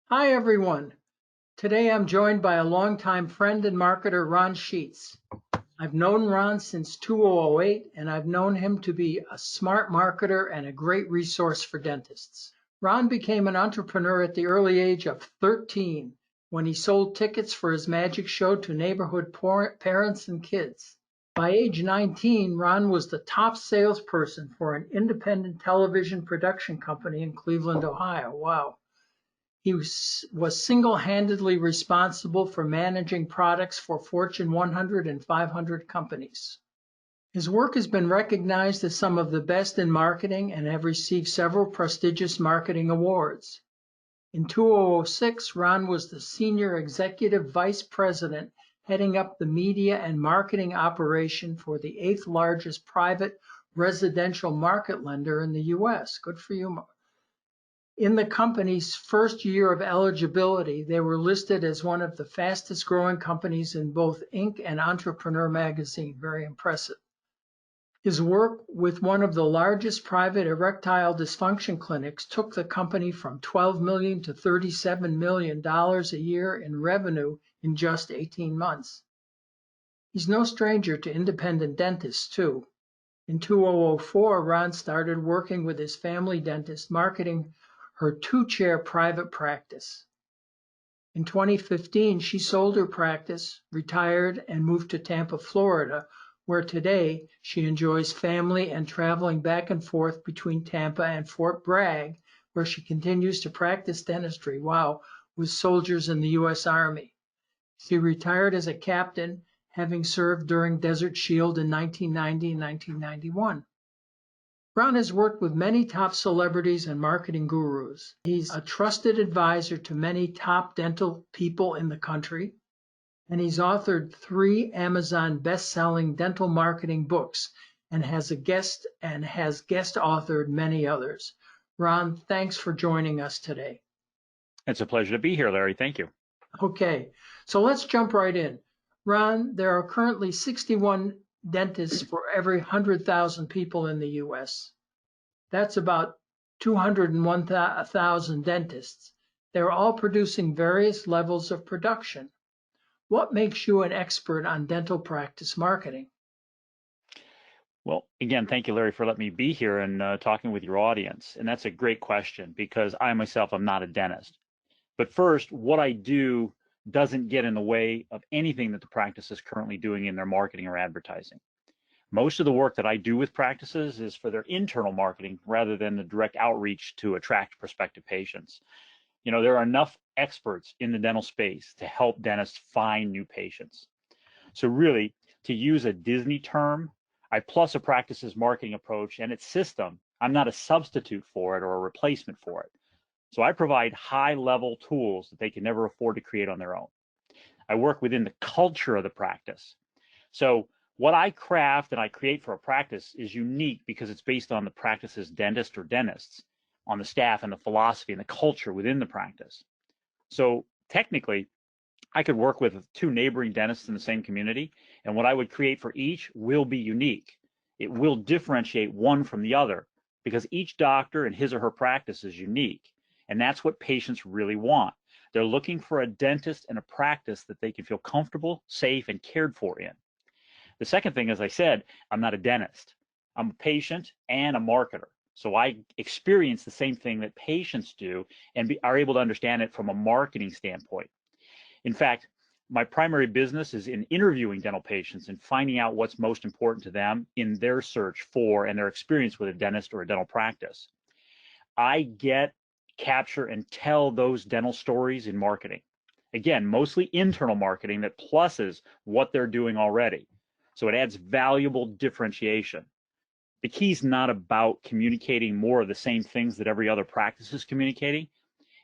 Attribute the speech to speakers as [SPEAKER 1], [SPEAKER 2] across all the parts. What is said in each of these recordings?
[SPEAKER 1] Hi, everyone. Today I'm joined by a longtime friend and marketer, Ron Sheetz. I've known Ron since 2008, and I've known him to be a smart marketer and a great resource for dentists. Ron became an entrepreneur at the early age of 13 when he sold tickets for his magic show to neighborhood parents and kids. By age 19, Ron was the top salesperson for an independent television production company in Cleveland, Ohio. Wow. He was single-handedly responsible for managing products for Fortune 100 and 500 companies. His work has been recognized as some of the best in marketing and have received several prestigious marketing awards. In 2006, Ron was the Senior Executive Vice President heading up the media and marketing operation for the 8th largest private residential market lender in the U.S. Good for you. In the company's first year of eligibility, they were listed as one of the fastest growing companies in both Inc. and Entrepreneur magazine. Very impressive. His work with one of the largest private erectile dysfunction clinics took the company from $12 million to $37 million a year in revenue in just 18 months. He's no stranger to independent dentists, too. In 2004, Ron started working with his family dentist, marketing her two-chair private practice. In 2015, she sold her practice, retired, and moved to Tampa, Florida, where today she enjoys family and traveling back and forth between Tampa and Fort Bragg, where she continues to practice dentistry, wow, with soldiers in the U.S. Army. She retired as a captain, having served during Desert Shield in 1990 and 1991. Ron has worked with many top celebrities and marketing gurus. He's a trusted advisor to many top dental people in the country, and he's authored 3 Amazon best-selling dental marketing books and has guest authored many others. Ron, thanks for joining us today.
[SPEAKER 2] It's a pleasure to be here, Larry. Thank you.
[SPEAKER 1] Okay, so let's jump right in. Ron, there are currently 61 dentists for every 100,000 people in the U.S. That's about 201,000 dentists. They're all producing various levels of production. What makes you an expert on dental practice marketing?
[SPEAKER 2] Well, again, thank you, Larry, for letting me be here and talking with your audience. And that's a great question because I myself am not a dentist. But first, what I do doesn't get in the way of anything that the practice is currently doing in their marketing or advertising. Most of the work that I do with practices is for their internal marketing rather than the direct outreach to attract prospective patients. You know, there are enough experts in the dental space to help dentists find new patients. So really, to use a Disney term, I plus a practice's marketing approach and its system. I'm not a substitute for it or a replacement for it. So I provide high-level tools that they can never afford to create on their own. I work within the culture of the practice. So what I craft and I create for a practice is unique because it's based on the practice's dentist or dentists, on the staff and the philosophy and the culture within the practice. So technically, I could work with 2 neighboring dentists in the same community, and what I would create for each will be unique. It will differentiate one from the other because each doctor and his or her practice is unique, and that's what patients really want. They're looking for a dentist and a practice that they can feel comfortable, safe, and cared for in. The second thing, as I said, I'm not a dentist. I'm a patient and a marketer. So I experience the same thing that patients do and are able to understand it from a marketing standpoint. In fact, my primary business is in interviewing dental patients and finding out what's most important to them in their search for and their experience with a dentist or a dental practice. I capture, and tell those dental stories in marketing. Again, mostly internal marketing that pluses what they're doing already. So it adds valuable differentiation. The key is not about communicating more of the same things that every other practice is communicating.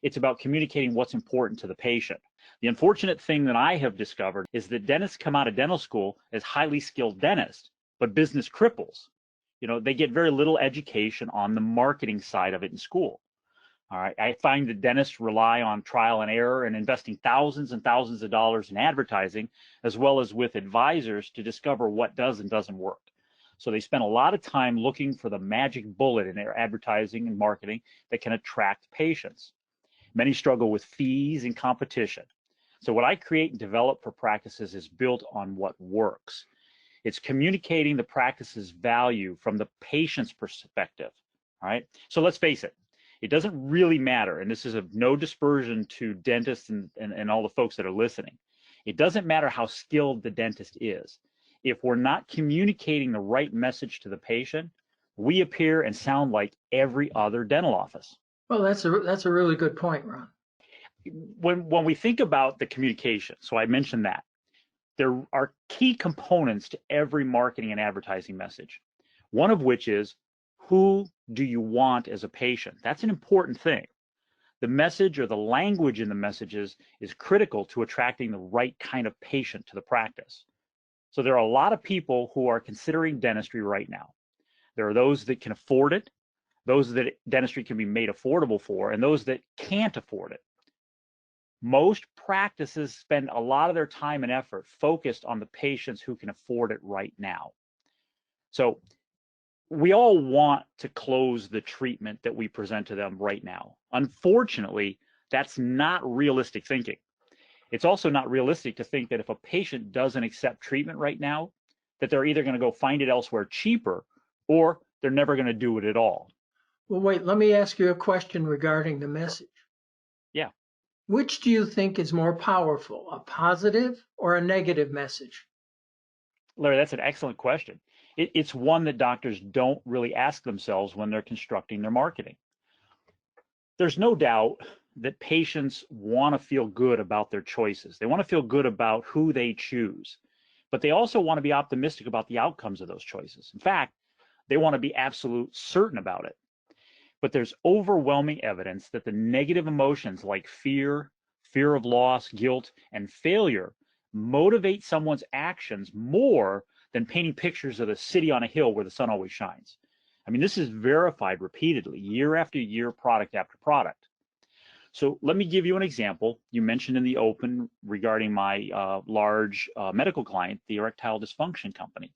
[SPEAKER 2] It's about communicating what's important to the patient. The unfortunate thing that I have discovered is that dentists come out of dental school as highly skilled dentists, but business cripples. You know, they get very little education on the marketing side of it in school. All right, I find that dentists rely on trial and error and investing thousands and thousands of dollars in advertising, as well as with advisors to discover what does and doesn't work. So they spend a lot of time looking for the magic bullet in their advertising and marketing that can attract patients. Many struggle with fees and competition. So what I create and develop for practices is built on what works. It's communicating the practice's value from the patient's perspective. All right. So let's face it, it doesn't really matter. And this is of no dispersion to dentists and all the folks that are listening. It doesn't matter how skilled the dentist is. If we're not communicating the right message to the patient, we appear and sound like every other dental office.
[SPEAKER 1] Well, that's a really good point, Ron.
[SPEAKER 2] When we think about the communication, so I mentioned that, there are key components to every marketing and advertising message. One of which is, who do you want as a patient? That's an important thing. The message or the language in the messages is critical to attracting the right kind of patient to the practice. So there are a lot of people who are considering dentistry right now. There are those that can afford it, those that dentistry can be made affordable for, and those that can't afford it. Most practices spend a lot of their time and effort focused on the patients who can afford it right now. So we all want to close the treatment that we present to them right now. Unfortunately, that's not realistic thinking. It's also not realistic to think that if a patient doesn't accept treatment right now, that they're either going to go find it elsewhere cheaper or they're never going to do it at all.
[SPEAKER 1] Well, wait, let me ask you a question regarding the message.
[SPEAKER 2] Yeah.
[SPEAKER 1] Which do you think is more powerful, a positive or a negative message?
[SPEAKER 2] Larry, that's an excellent question. It's one that doctors don't really ask themselves when they're constructing their marketing. There's no doubt that patients want to feel good about their choices. They want to feel good about who they choose, but they also want to be optimistic about the outcomes of those choices. In fact, they want to be absolute certain about it. But there's overwhelming evidence that the negative emotions like fear, fear of loss, guilt, and failure motivate someone's actions more than painting pictures of the city on a hill where the sun always shines. I mean, this is verified repeatedly, year after year, product after product. So let me give you an example. You mentioned in the open regarding my large medical client, the erectile dysfunction company.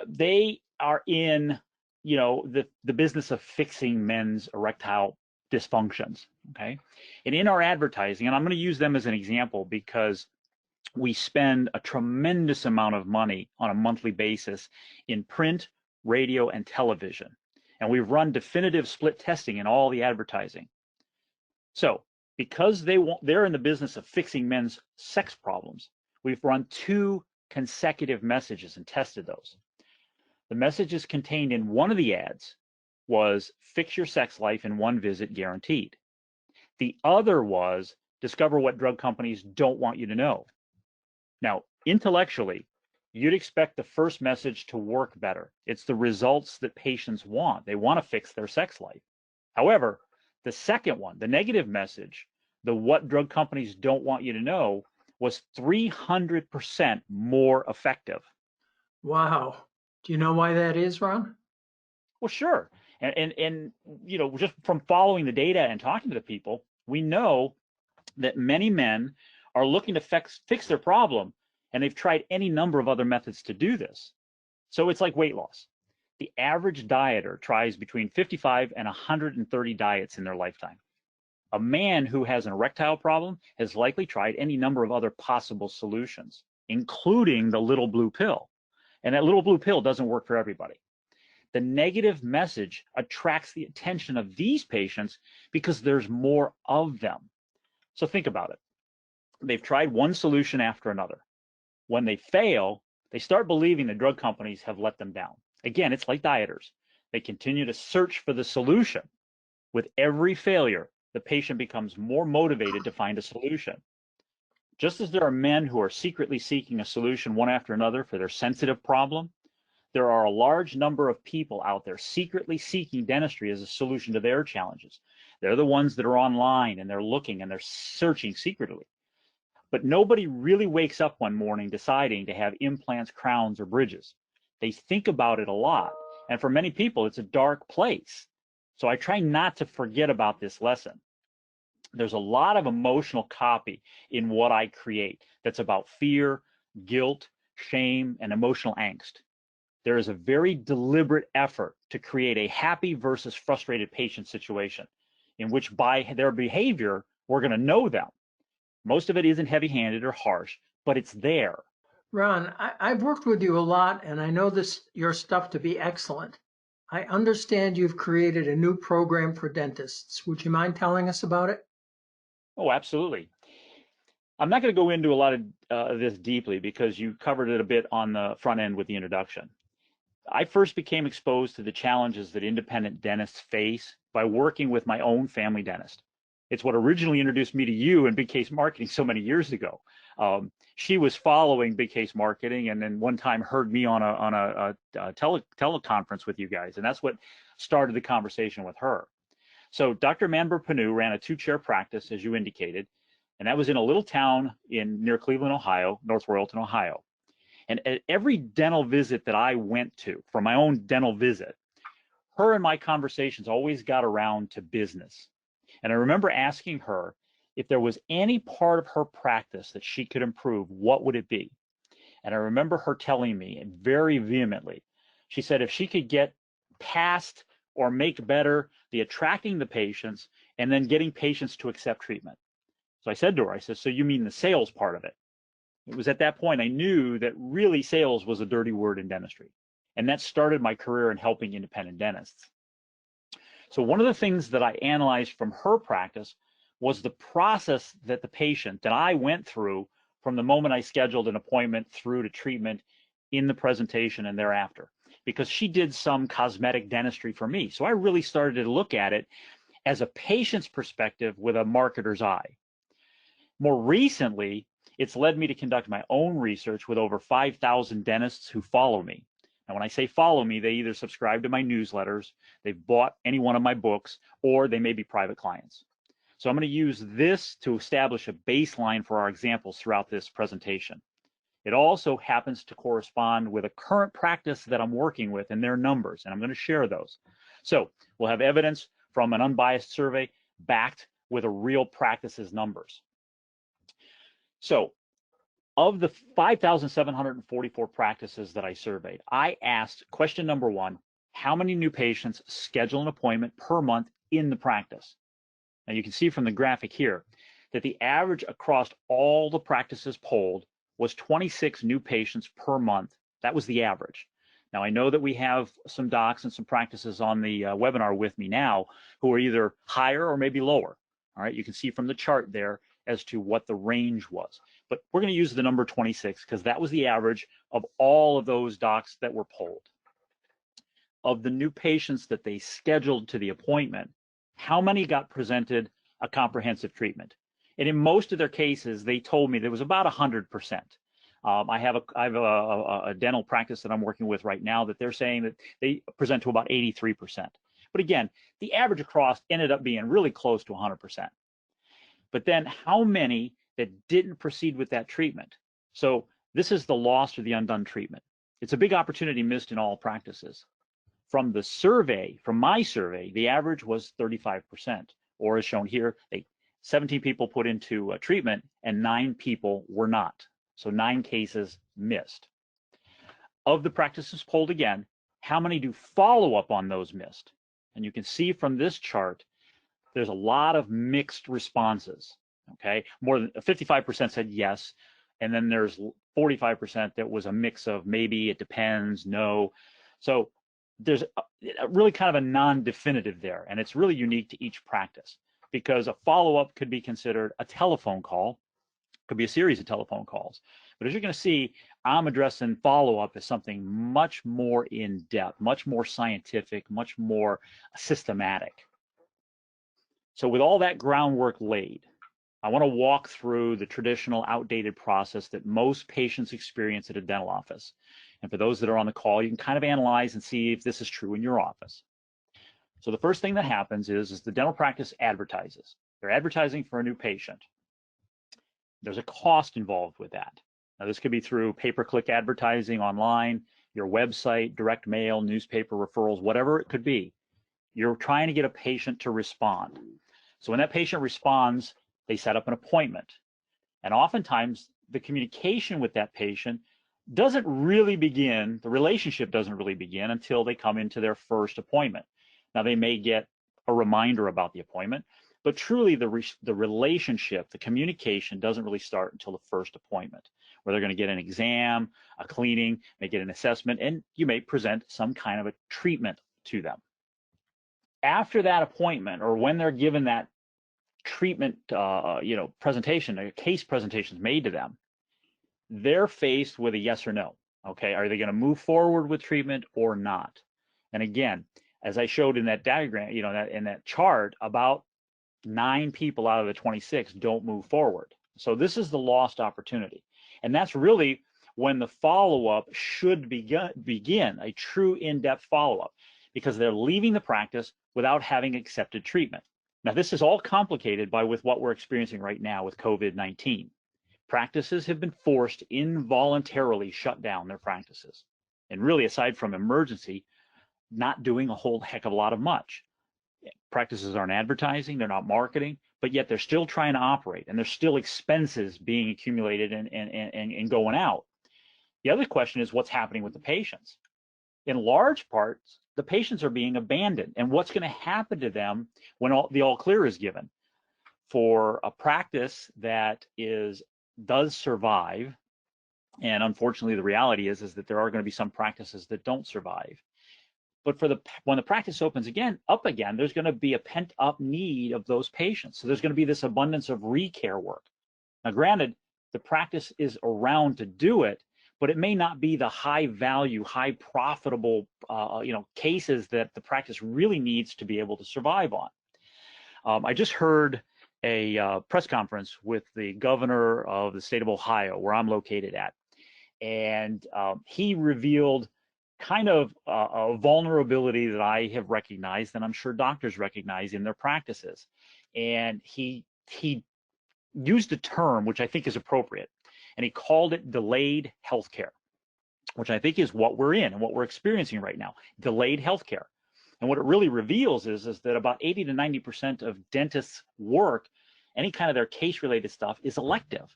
[SPEAKER 2] They are in, the business of fixing men's erectile dysfunctions. Okay, and in our advertising, and I'm going to use them as an example because we spend a tremendous amount of money on a monthly basis in print, radio, and television. And we've run definitive split testing in all the advertising. So because they're in the business of fixing men's sex problems, we've run 2 consecutive messages and tested those. The messages contained in one of the ads was fix your sex life in 1 visit guaranteed. The other was discover what drug companies don't want you to know. Now, intellectually, you'd expect the first message to work better. It's the results that patients want. They want to fix their sex life. However, the second one, the negative message, the what drug companies don't want you to know, was 300% more effective.
[SPEAKER 1] Wow. Do you know why that is, Ron?
[SPEAKER 2] Well, sure. And just from following the data and talking to the people, we know that many men are looking to fix their problem, and they've tried any number of other methods to do this. So it's like weight loss. The average dieter tries between 55 and 130 diets in their lifetime. A man who has an erectile problem has likely tried any number of other possible solutions, including the little blue pill. And that little blue pill doesn't work for everybody. The negative message attracts the attention of these patients because there's more of them. So think about it. They've tried one solution after another. When they fail, they start believing the drug companies have let them down. Again, it's like dieters. They continue to search for the solution. With every failure, the patient becomes more motivated to find a solution. Just as there are men who are secretly seeking a solution one after another for their sensitive problem, there are a large number of people out there secretly seeking dentistry as a solution to their challenges. They're the ones that are online and they're looking and they're searching secretly. But nobody really wakes up one morning deciding to have implants, crowns, or bridges. They think about it a lot. And for many people, it's a dark place. So I try not to forget about this lesson. There's a lot of emotional copy in what I create that's about fear, guilt, shame, and emotional angst. There is a very deliberate effort to create a happy versus frustrated patient situation. in which by their behavior, we're going to know them. Most of it isn't heavy-handed or harsh, but it's there.
[SPEAKER 1] Ron, I've worked with you a lot, and I know your stuff to be excellent. I understand you've created a new program for dentists. Would you mind telling us about it?
[SPEAKER 2] Oh, absolutely. I'm not going to go into a lot of this deeply because you covered it a bit on the front end with the introduction. I first became exposed to the challenges that independent dentists face by working with my own family dentist. It's what originally introduced me to you and Big Case Marketing so many years ago. She was following Big Case Marketing, and then one time heard me on a teleconference with you guys, and that's what started the conversation with her. So Dr. Manber Panu ran a 2-chair practice, as you indicated, and that was in a little town near Cleveland, Ohio, North Royalton, Ohio. And at every dental visit that I went to, for my own dental visit, her and my conversations always got around to business. And I remember asking her if there was any part of her practice that she could improve, what would it be? And I remember her telling me very vehemently, she said if she could get past or make better the attracting the patients and then getting patients to accept treatment. So I said to her, I said, so you mean the sales part of it? It was at that point I knew that really sales was a dirty word in dentistry. And that started my career in helping independent dentists. So one of the things that I analyzed from her practice was the process that the patient that I went through from the moment I scheduled an appointment through to treatment in the presentation and thereafter, because she did some cosmetic dentistry for me. So I really started to look at it as a patient's perspective with a marketer's eye. More recently, it's led me to conduct my own research with over 5,000 dentists who follow me. And when I say follow me, they either subscribe to my newsletters, they've bought any one of my books, or they may be private clients. So I'm going to use this to establish a baseline for our examples throughout this presentation. It also happens to correspond with a current practice that I'm working with and their numbers, and I'm going to share those. So we'll have evidence from an unbiased survey backed with a real practice's numbers. So of the 5,744 practices that I surveyed, I asked question number 1, how many new patients schedule an appointment per month in the practice? Now you can see from the graphic here that the average across all the practices polled was 26 new patients per month. That was the average. Now I know that we have some docs and some practices on the webinar with me now who are either higher or maybe lower. All right, you can see from the chart there as to what the range was. But we're going to use the number 26 because that was the average of all of those docs that were polled. Of the new patients that they scheduled to the appointment, how many got presented a comprehensive treatment? And in most of their cases, they told me there was about 100%. I have a dental practice that I'm working with right now that they're saying that they present to about 83%. But again, the average across ended up being really close to 100%. But then how many that didn't proceed with that treatment? So this is the lost or the undone treatment. It's a big opportunity missed in all practices. From the survey, from my survey, the average was 35%, or as shown here, 17 people put into treatment and 9 people were not. So 9 cases missed. Of the practices polled again, how many do follow up on those missed? And you can see from this chart, there's a lot of mixed responses, okay? More than 55% said yes, and then there's 45% that was a mix of maybe, it depends, no. So there's really kind of a non-definitive there, and it's really unique to each practice because a follow-up could be considered a telephone call, could be a series of telephone calls. But as you're going to see, I'm addressing follow-up as something much more in-depth, much more scientific, much more systematic. So with all that groundwork laid, I want to walk through the traditional outdated process that most patients experience at a dental office. And for those that are on the call, you can kind of analyze and see if this is true in your office. So the first thing that happens is the dental practice advertises. They're advertising for a new patient. There's a cost involved with that. Now this could be through pay-per-click advertising online, your website, direct mail, newspaper referrals, whatever it could be. You're trying to get a patient to respond. So when that patient responds, they set up an appointment. And oftentimes the communication with that patient doesn't really begin, the relationship doesn't really begin until they come into their first appointment. Now they may get a reminder about the appointment. But truly, the relationship, the communication doesn't really start until the first appointment, where they're going to get an exam, a cleaning, may get an assessment, and you may present some kind of a treatment to them. After that appointment, or when they're given that treatment, presentation, a case presentation is made to them, they're faced with a yes or no. Okay, are they going to move forward with treatment or not? And again, as I showed in that diagram, in that chart, about 9 people out of the 26 don't move forward. So this is the lost opportunity. And that's really when the follow-up should begin, a true in-depth follow-up, because they're leaving the practice without having accepted treatment. Now, this is all complicated with what we're experiencing right now with COVID-19. Practices have been forced to involuntarily shut down their practices. And really, aside from emergency, not doing a whole heck of a lot of much. Practices aren't advertising, they're not marketing, but yet they're still trying to operate, and there's still expenses being accumulated and going out. The other question is what's happening with the patients. In large parts, the patients are being abandoned, and what's going to happen to them when the all clear is given. For a practice that does survive, and unfortunately the reality is that there are going to be some practices that don't survive. But when the practice opens up again, there's going to be a pent-up need of those patients. So there's going to be this abundance of recare work. Now, granted, the practice is around to do it, but it may not be the high-value, high-profitable, cases that the practice really needs to be able to survive on. I just heard a press conference with the governor of the state of Ohio, where I'm located at, and he revealed kind of a vulnerability that I have recognized, and I'm sure doctors recognize in their practices. And he used a term which I think is appropriate, and he called it delayed healthcare, which I think is what we're in and what we're experiencing right now, delayed healthcare. And what it really reveals is that about 80 to 90% of dentists' work, any kind of their case-related stuff, is elective.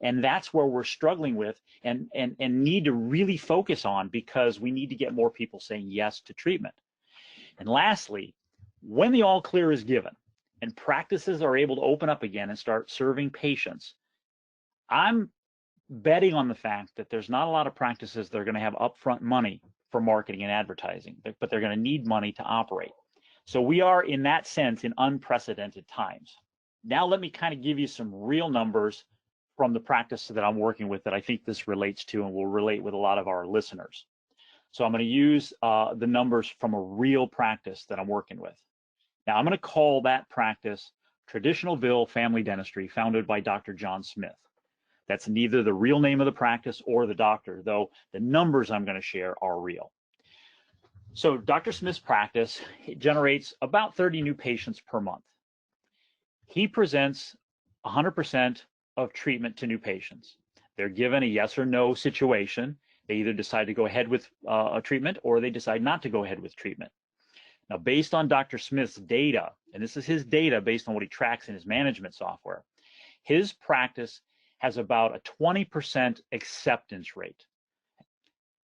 [SPEAKER 2] And that's where we're struggling with and need to really focus on, because we need to get more people saying yes to treatment. And lastly, when the all clear is given and practices are able to open up again and start serving patients, I'm betting on the fact that there's not a lot of practices that are going to have upfront money for marketing and advertising, but they're going to need money to operate. So we are, in that sense, in unprecedented times. Now let me kind of give you some real numbers from the practice that I'm working with that I think this relates to and will relate with a lot of our listeners. So I'm going to use the numbers from a real practice that I'm working with. Now I'm going to call that practice Traditionalville Family Dentistry, founded by Dr. John Smith. That's neither the real name of the practice or the doctor, though the numbers I'm going to share are real. So Dr. Smith's practice generates about 30 new patients per month. He presents 100% of treatment to new patients. They're given a yes or no situation. They either decide to go ahead with a treatment or they decide not to go ahead with treatment. Now, based on Dr. Smith's data, and this is his data based on what he tracks in his management software, his practice has about a 20% acceptance rate.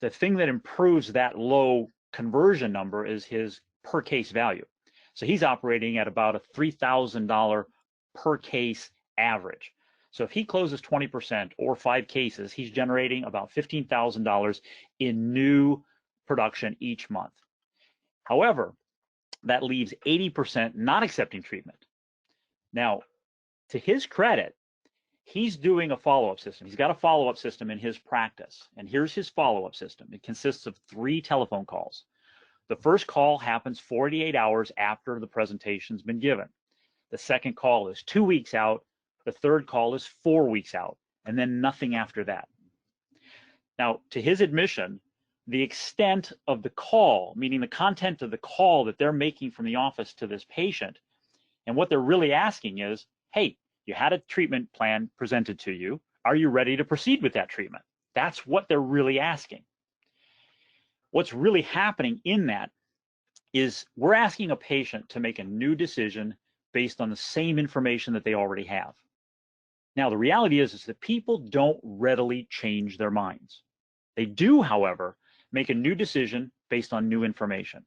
[SPEAKER 2] The thing that improves that low conversion number is his per case value. So he's operating at about a $3,000 per case average. So if he closes 20% or 5 cases, he's generating about $15,000 in new production each month. However, that leaves 80% not accepting treatment. Now, to his credit, he's doing a follow-up system. He's got a follow-up system in his practice. And here's his follow-up system. It consists of 3 telephone calls. The first call happens 48 hours after the presentation's been given. The second call is 2 weeks out. The third call is 4 weeks out, and then nothing after that. Now, to his admission, the extent of the call, meaning the content of the call that they're making from the office to this patient, and what they're really asking is, hey, you had a treatment plan presented to you. Are you ready to proceed with that treatment? That's what they're really asking. What's really happening in that is we're asking a patient to make a new decision based on the same information that they already have. Now, the reality is that people don't readily change their minds. They do, however, make a new decision based on new information.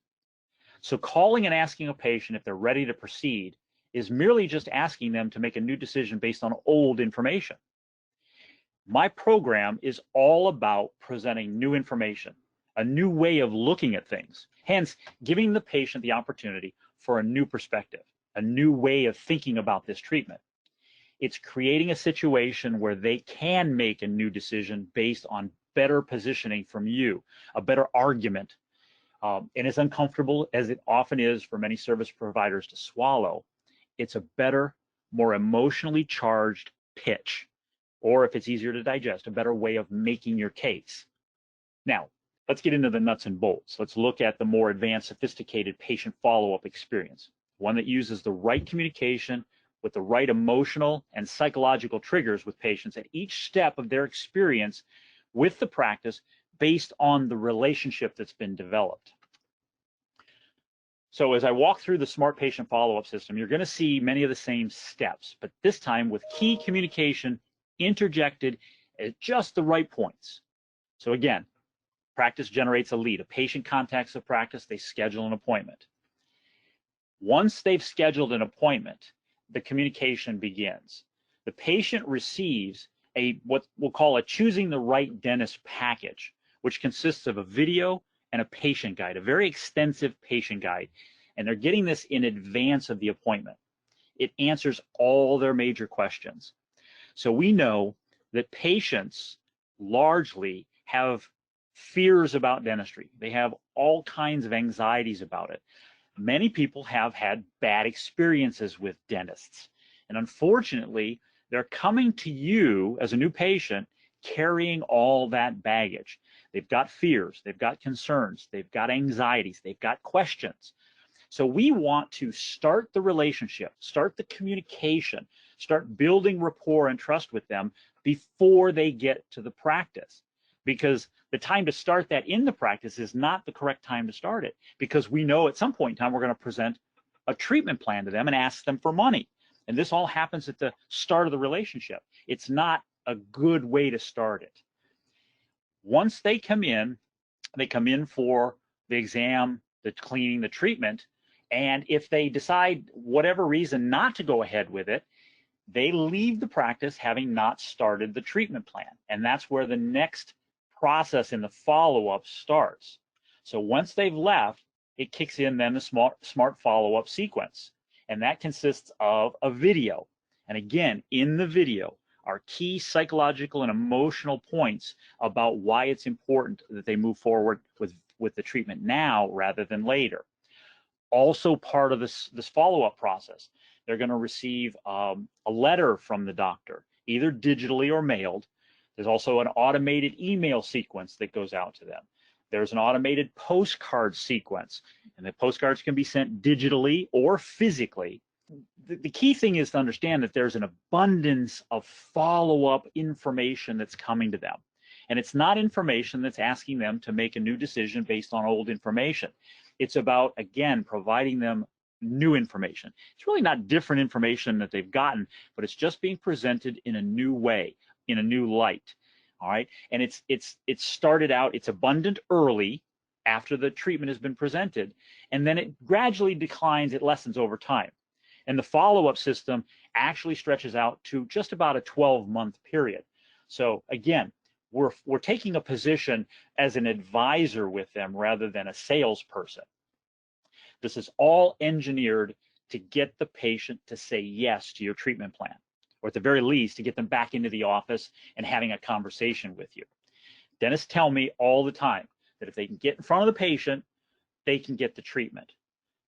[SPEAKER 2] So calling and asking a patient if they're ready to proceed is merely just asking them to make a new decision based on old information. My program is all about presenting new information, a new way of looking at things, hence giving the patient the opportunity for a new perspective, a new way of thinking about this treatment. It's creating a situation where they can make a new decision based on better positioning from you, a better argument. And as uncomfortable as it often is for many service providers to swallow, it's a better, more emotionally charged pitch, or if it's easier to digest, a better way of making your case. Now, let's get into the nuts and bolts. Let's look at the more advanced, sophisticated patient follow-up experience, one that uses the right communication with the right emotional and psychological triggers with patients at each step of their experience with the practice based on the relationship that's been developed. So as I walk through the smart patient follow-up system, you're going to see many of the same steps, but this time with key communication interjected at just the right points. So again, practice generates a lead. A patient contacts the practice, they schedule an appointment. Once they've scheduled an appointment, the communication begins. The patient receives what we'll call a choosing the right dentist package, which consists of a video and a patient guide, a very extensive patient guide. And they're getting this in advance of the appointment. It answers all their major questions. So we know that patients largely have fears about dentistry. They have all kinds of anxieties about it. Many people have had bad experiences with dentists. And unfortunately, they're coming to you as a new patient carrying all that baggage. They've got fears, they've got concerns, they've got anxieties, they've got questions. So we want to start the relationship, start the communication, start building rapport and trust with them before they get to the practice. Because the time to start that in the practice is not the correct time to start it, because we know at some point in time we're going to present a treatment plan to them and ask them for money. And this all happens at the start of the relationship. It's not a good way to start it. Once they come in for the exam, the cleaning, the treatment, and if they decide whatever reason not to go ahead with it, they leave the practice having not started the treatment plan. And that's where the next process in the follow-up starts. So once they've left, it kicks in then the smart follow-up sequence. And that consists of a video. And again, in the video are key psychological and emotional points about why it's important that they move forward with the treatment now rather than later. Also part of this follow-up process, they're going to receive a letter from the doctor, either digitally or mailed. There's also an automated email sequence that goes out to them. There's an automated postcard sequence, and the postcards can be sent digitally or physically. The key thing is to understand that there's an abundance of follow-up information that's coming to them. And it's not information that's asking them to make a new decision based on old information. It's about, again, providing them new information. It's really not different information that they've gotten, but it's just being presented in a new way, in a new light. All right. And it's started out, it's abundant early after the treatment has been presented, and then it gradually declines, it lessens over time. And the follow-up system actually stretches out to just about a 12-month period. So again, we're taking a position as an advisor with them rather than a salesperson. This is all engineered to get the patient to say yes to your treatment plan, or at the very least, to get them back into the office and having a conversation with you. Dentists tell me all the time that if they can get in front of the patient, they can get the treatment.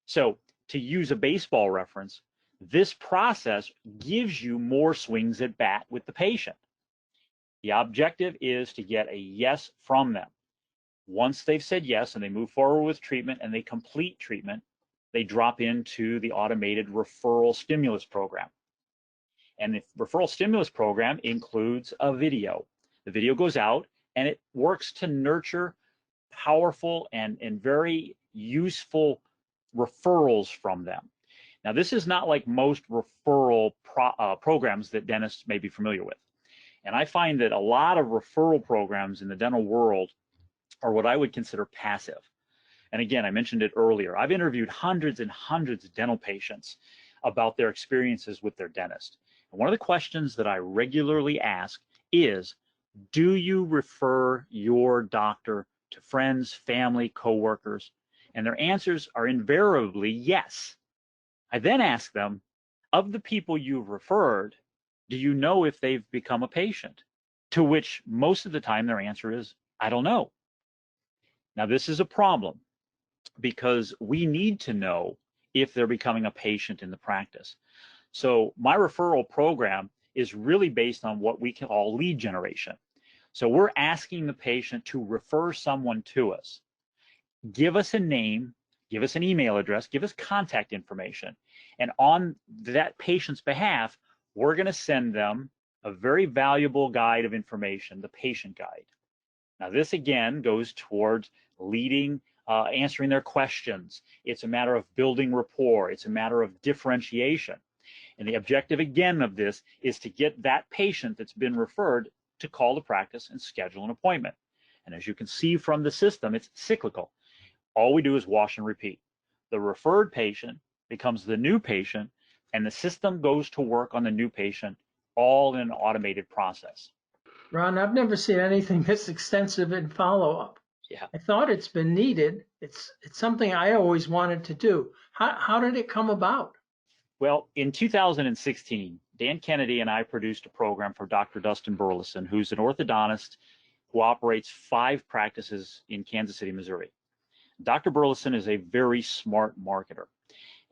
[SPEAKER 2] So to use a baseball reference, this process gives you more swings at bat with the patient. The objective is to get a yes from them. Once they've said yes and they move forward with treatment and they complete treatment, they drop into the automated referral stimulus program. And the referral stimulus program includes a video. The video goes out and it works to nurture powerful and very useful referrals from them. Now, this is not like most referral programs that dentists may be familiar with. And I find that a lot of referral programs in the dental world are what I would consider passive. And again, I mentioned it earlier. I've interviewed hundreds and hundreds of dental patients about their experiences with their dentist. And one of the questions that I regularly ask is, do you refer your doctor to friends, family, coworkers? And their answers are invariably yes. I then ask them, of the people you've referred, do you know if they've become a patient? To which most of the time their answer is, I don't know. Now, this is a problem because we need to know if they're becoming a patient in the practice. So my referral program is really based on what we call lead generation. So we're asking the patient to refer someone to us. Give us a name, give us an email address, give us contact information. And on that patient's behalf, we're going to send them a very valuable guide of information, the patient guide. Now, this again goes towards leading, answering their questions. It's a matter of building rapport. It's a matter of differentiation. And the objective again of this is to get that patient that's been referred to call the practice and schedule an appointment. And as you can see from the system, it's cyclical. All we do is wash and repeat. The referred patient becomes the new patient, and the system goes to work on the new patient, all in an automated process.
[SPEAKER 1] Ron, I've never seen anything this extensive in follow-up.
[SPEAKER 2] Yeah.
[SPEAKER 1] I thought it's been needed. It's something I always wanted to do. How did it come about?
[SPEAKER 2] Well, in 2016, Dan Kennedy and I produced a program for Dr. Dustin Burleson, who's an orthodontist who operates 5 practices in Kansas City, Missouri. Dr. Burleson is a very smart marketer.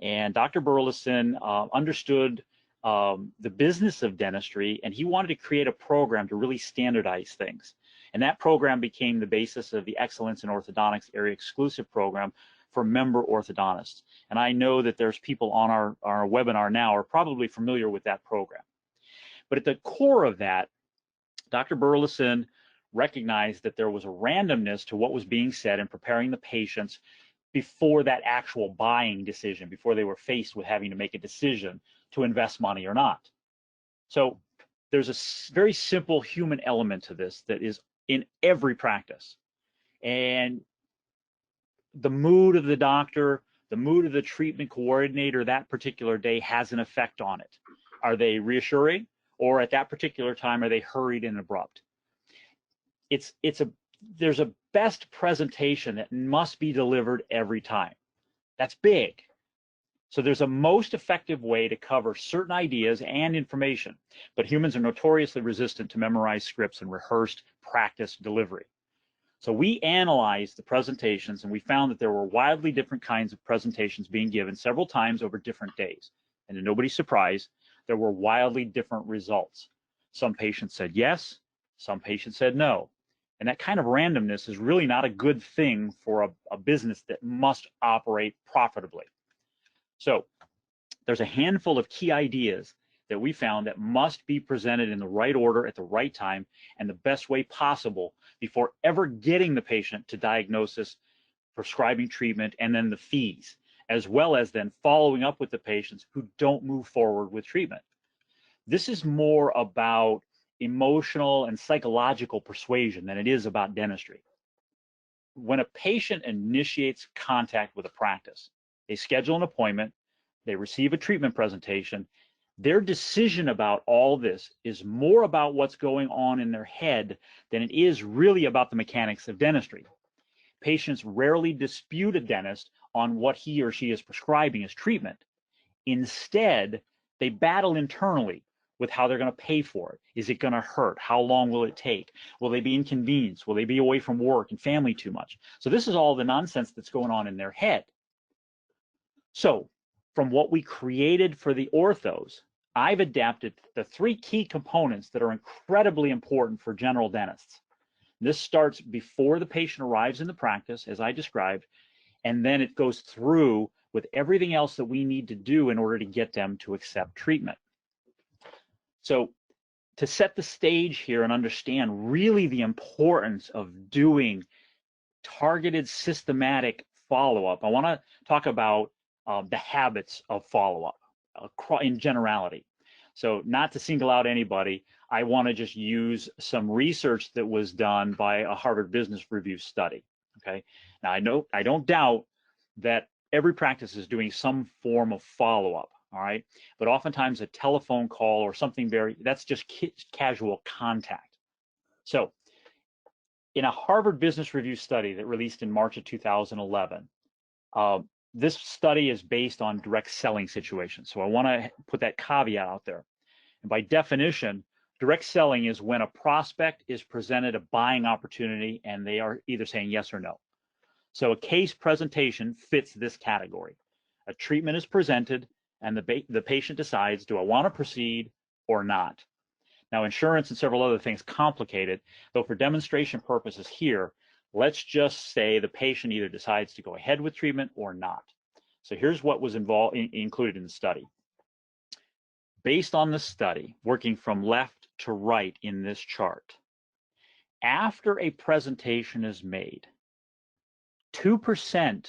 [SPEAKER 2] And Dr. Burleson understood the business of dentistry, and he wanted to create a program to really standardize things. And that program became the basis of the Excellence in Orthodontics Area Exclusive Program for member orthodontists. And I know that there's people on our webinar now are probably familiar with that program. But at the core of that, Dr. Burleson recognized that there was a randomness to what was being said and preparing the patients before that actual buying decision, before they were faced with having to make a decision to invest money or not. So there's a very simple human element to this that is in every practice. And the mood of the doctor, the mood of the treatment coordinator that particular day has an effect on it. Are they reassuring, or at that particular time are they hurried and abrupt? There's a best presentation that must be delivered every time. That's big. So there's a most effective way to cover certain ideas and information, but humans are notoriously resistant to memorized scripts and rehearsed practice delivery. So we analyzed the presentations, and we found that there were wildly different kinds of presentations being given several times over different days. And to nobody's surprise, there were wildly different results. Some patients said yes, some patients said no. And that kind of randomness is really not a good thing for a business that must operate profitably. So there's a handful of key ideas that we found that must be presented in the right order at the right time and the best way possible before ever getting the patient to diagnosis, prescribing treatment, and then the fees, as well as then following up with the patients who don't move forward with treatment. This is more about emotional and psychological persuasion than it is about dentistry. When a patient initiates contact with a practice, they schedule an appointment, they receive a treatment presentation, their decision about all this is more about what's going on in their head than it is really about the mechanics of dentistry. Patients rarely dispute a dentist on what he or she is prescribing as treatment. Instead, they battle internally with how they're going to pay for it. Is it going to hurt? How long will it take? Will they be inconvenienced? Will they be away from work and family too much? So this is all the nonsense that's going on in their head. So from what we created for the orthos, I've adapted the 3 key components that are incredibly important for general dentists. This starts before the patient arrives in the practice, as I described, and then it goes through with everything else that we need to do in order to get them to accept treatment. So to set the stage here and understand really the importance of doing targeted systematic follow-up, I want to talk about the habits of follow-up in generality. So not to single out anybody, I want to just use some research that was done by a Harvard Business Review study. Okay. Now I don't doubt that every practice is doing some form of follow-up. All right. But oftentimes a telephone call or something that's just casual contact. So in a Harvard Business Review study that released in March of 2011, this study is based on direct selling situations. So I want to put that caveat out there. And by definition, direct selling is when a prospect is presented a buying opportunity and they are either saying yes or no. So a case presentation fits this category. A treatment is presented and the patient decides, do I want to proceed or not? Now, insurance and several other things complicate it, though for demonstration purposes here, let's just say the patient either decides to go ahead with treatment or not. So here's what was included in the study. Based on the study, working from left to right in this chart, after a presentation is made, 2%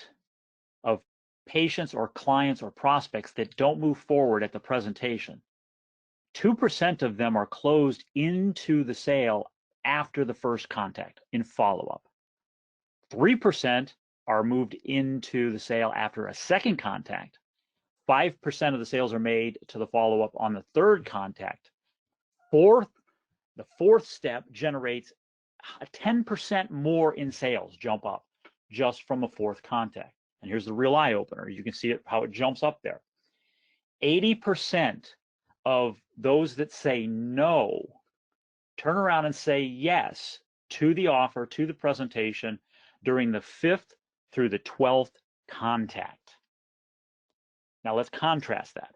[SPEAKER 2] of patients or clients or prospects that don't move forward at the presentation, 2% of them are closed into the sale after the first contact in follow-up. 3% are moved into the sale after a second contact. 5% of the sales are made to the follow-up on the third contact. The fourth step generates 10% more in sales jump up just from a fourth contact. And here's the real eye opener. You can see it, how it jumps up there. 80% of those that say no turn around and say yes to the offer, to the presentation during the 5th through the 12th contact. Now let's contrast that.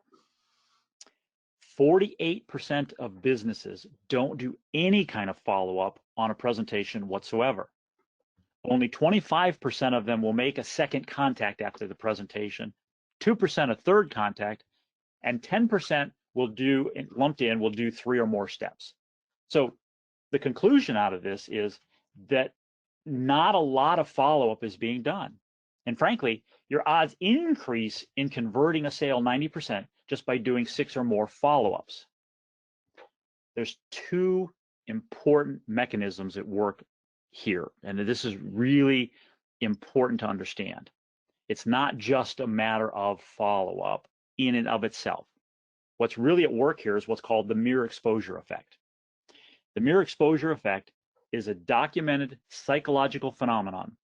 [SPEAKER 2] 48% of businesses don't do any kind of follow-up on a presentation whatsoever. Only 25% of them will make a second contact after the presentation, 2% a third contact, and 10% will do, lumped in, will do 3 or more steps. So the conclusion out of this is that not a lot of follow-up is being done. And frankly, your odds increase in converting a sale 90% just by doing 6 or more follow-ups. There's 2 important mechanisms at work here, and this is really important to understand. It's not just a matter of follow-up in and of itself. What's really at work here is what's called the mere exposure effect. The mere exposure effect is a documented psychological phenomenon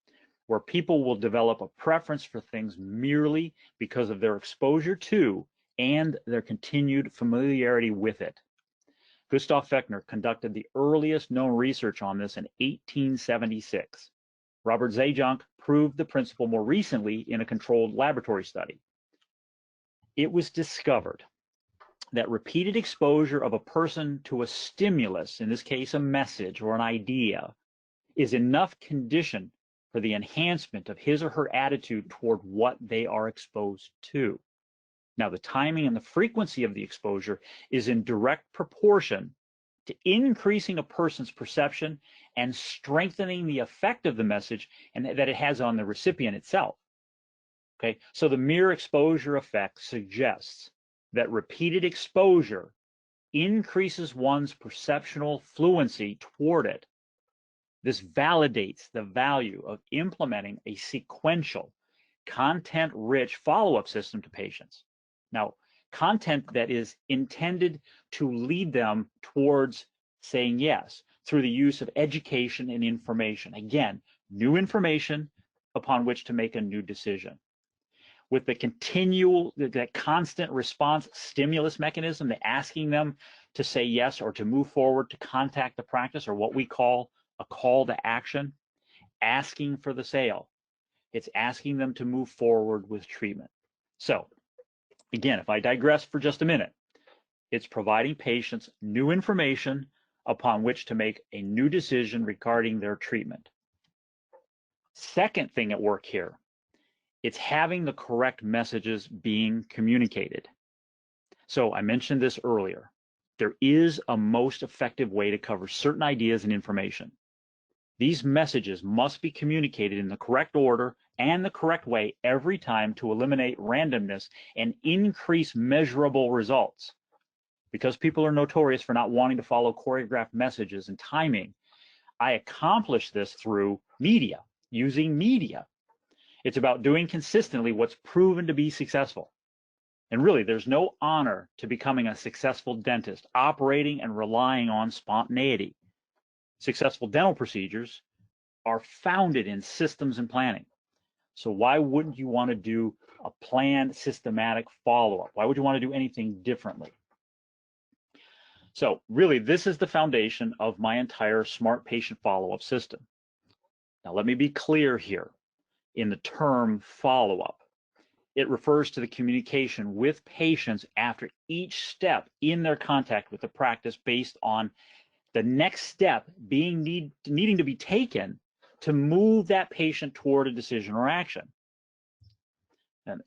[SPEAKER 2] where people will develop a preference for things merely because of their exposure to and their continued familiarity with it. Gustav Fechner conducted the earliest known research on this in 1876. Robert Zajonc proved the principle more recently in a controlled laboratory study. It was discovered that repeated exposure of a person to a stimulus, in this case a message or an idea, is enough condition for the enhancement of his or her attitude toward what they are exposed to. Now, the timing and the frequency of the exposure is in direct proportion to increasing a person's perception and strengthening the effect of the message and that it has on the recipient itself. Okay, so the mere exposure effect suggests that repeated exposure increases one's perceptual fluency toward it. This validates the value of implementing a sequential, content-rich follow-up system to patients. Now, content that is intended to lead them towards saying yes through the use of education and information. Again, new information upon which to make a new decision. With that constant response stimulus mechanism, the asking them to say yes or to move forward to contact the practice, or what we call a call to action, asking for the sale. It's asking them to move forward with treatment. So again, if I digress for just a minute, it's providing patients new information upon which to make a new decision regarding their treatment. Second thing at work here, it's having the correct messages being communicated. So I mentioned this earlier. There is a most effective way to cover certain ideas and information. These messages must be communicated in the correct order and the correct way every time to eliminate randomness and increase measurable results. Because people are notorious for not wanting to follow choreographed messages and timing, I accomplish this through media. using media. It's about doing consistently what's proven to be successful. And really, there's no honor to becoming a successful dentist, operating and relying on spontaneity. Successful dental procedures are founded in systems and planning. So why wouldn't you want to do a planned, systematic follow-up? Why would you want to do anything differently? So really, this is the foundation of my entire smart patient follow-up system. Now, let me be clear here. In the term follow-up, it refers to the communication with patients after each step in their contact with the practice based on the next step needing to be taken to move that patient toward a decision or action.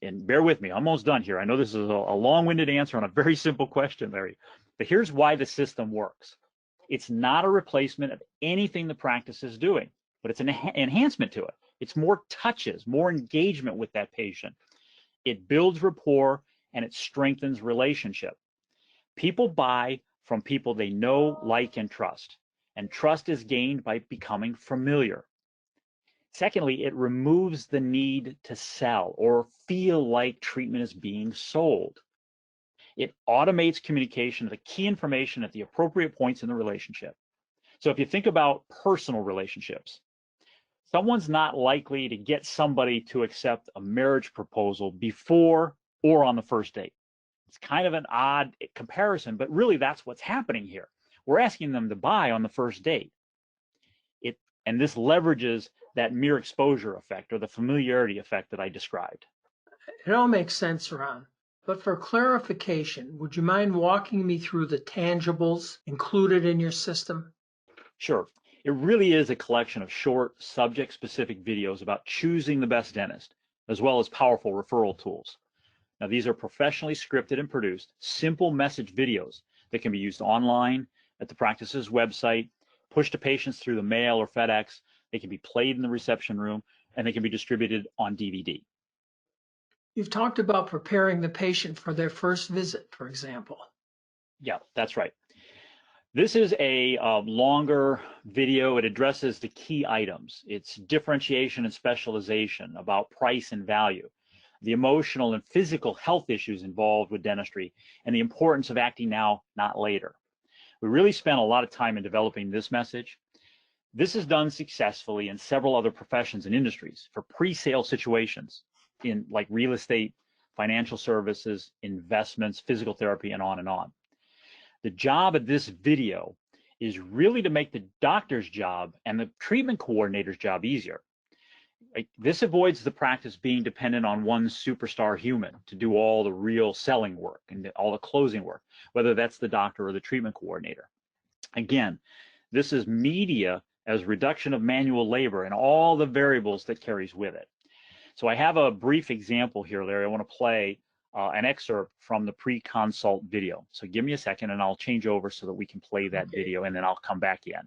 [SPEAKER 2] And bear with me, I'm almost done here. I know this is a long-winded answer on a very simple question, Larry, but here's why the system works. It's not a replacement of anything the practice is doing, but it's an enhancement to it. It's more touches, more engagement with that patient. It builds rapport and it strengthens relationship. People buy from people they know, like, and trust. And trust is gained by becoming familiar. Secondly, it removes the need to sell or feel like treatment is being sold. It automates communication of the key information at the appropriate points in the relationship. So if you think about personal relationships, someone's not likely to get somebody to accept a marriage proposal before or on the first date. It's kind of an odd comparison, but really that's what's happening here. We're asking them to buy on the first date. And this leverages that mere exposure effect or the familiarity effect that I described.
[SPEAKER 1] It all makes sense, Ron. But for clarification, would you mind walking me through the tangibles included in your system?
[SPEAKER 2] Sure. It really is a collection of short, subject-specific videos about choosing the best dentist, as well as powerful referral tools. Now, these are professionally scripted and produced, simple message videos that can be used online, at the practice's website, pushed to patients through the mail or FedEx. They can be played in the reception room, and they can be distributed on DVD.
[SPEAKER 1] You've talked about preparing the patient for their first visit, for example.
[SPEAKER 2] Yeah, that's right. This is a longer video. It addresses the key items. It's differentiation and specialization, about price and value, the emotional and physical health issues involved with dentistry, and the importance of acting now, not later. We really spent a lot of time in developing this message. This is done successfully in several other professions and industries for pre-sale situations in like real estate, financial services, investments, physical therapy, and on and on. The job of this video is really to make the doctor's job and the treatment coordinator's job easier. This avoids the practice being dependent on one superstar human to do all the real selling work and all the closing work, whether that's the doctor or the treatment coordinator. Again, this is media as reduction of manual labor and all the variables that carries with it. So I have a brief example here, Larry. I want to play an excerpt from the pre-consult video. So give me a second and I'll change over so that we can play that video, and then I'll come back in.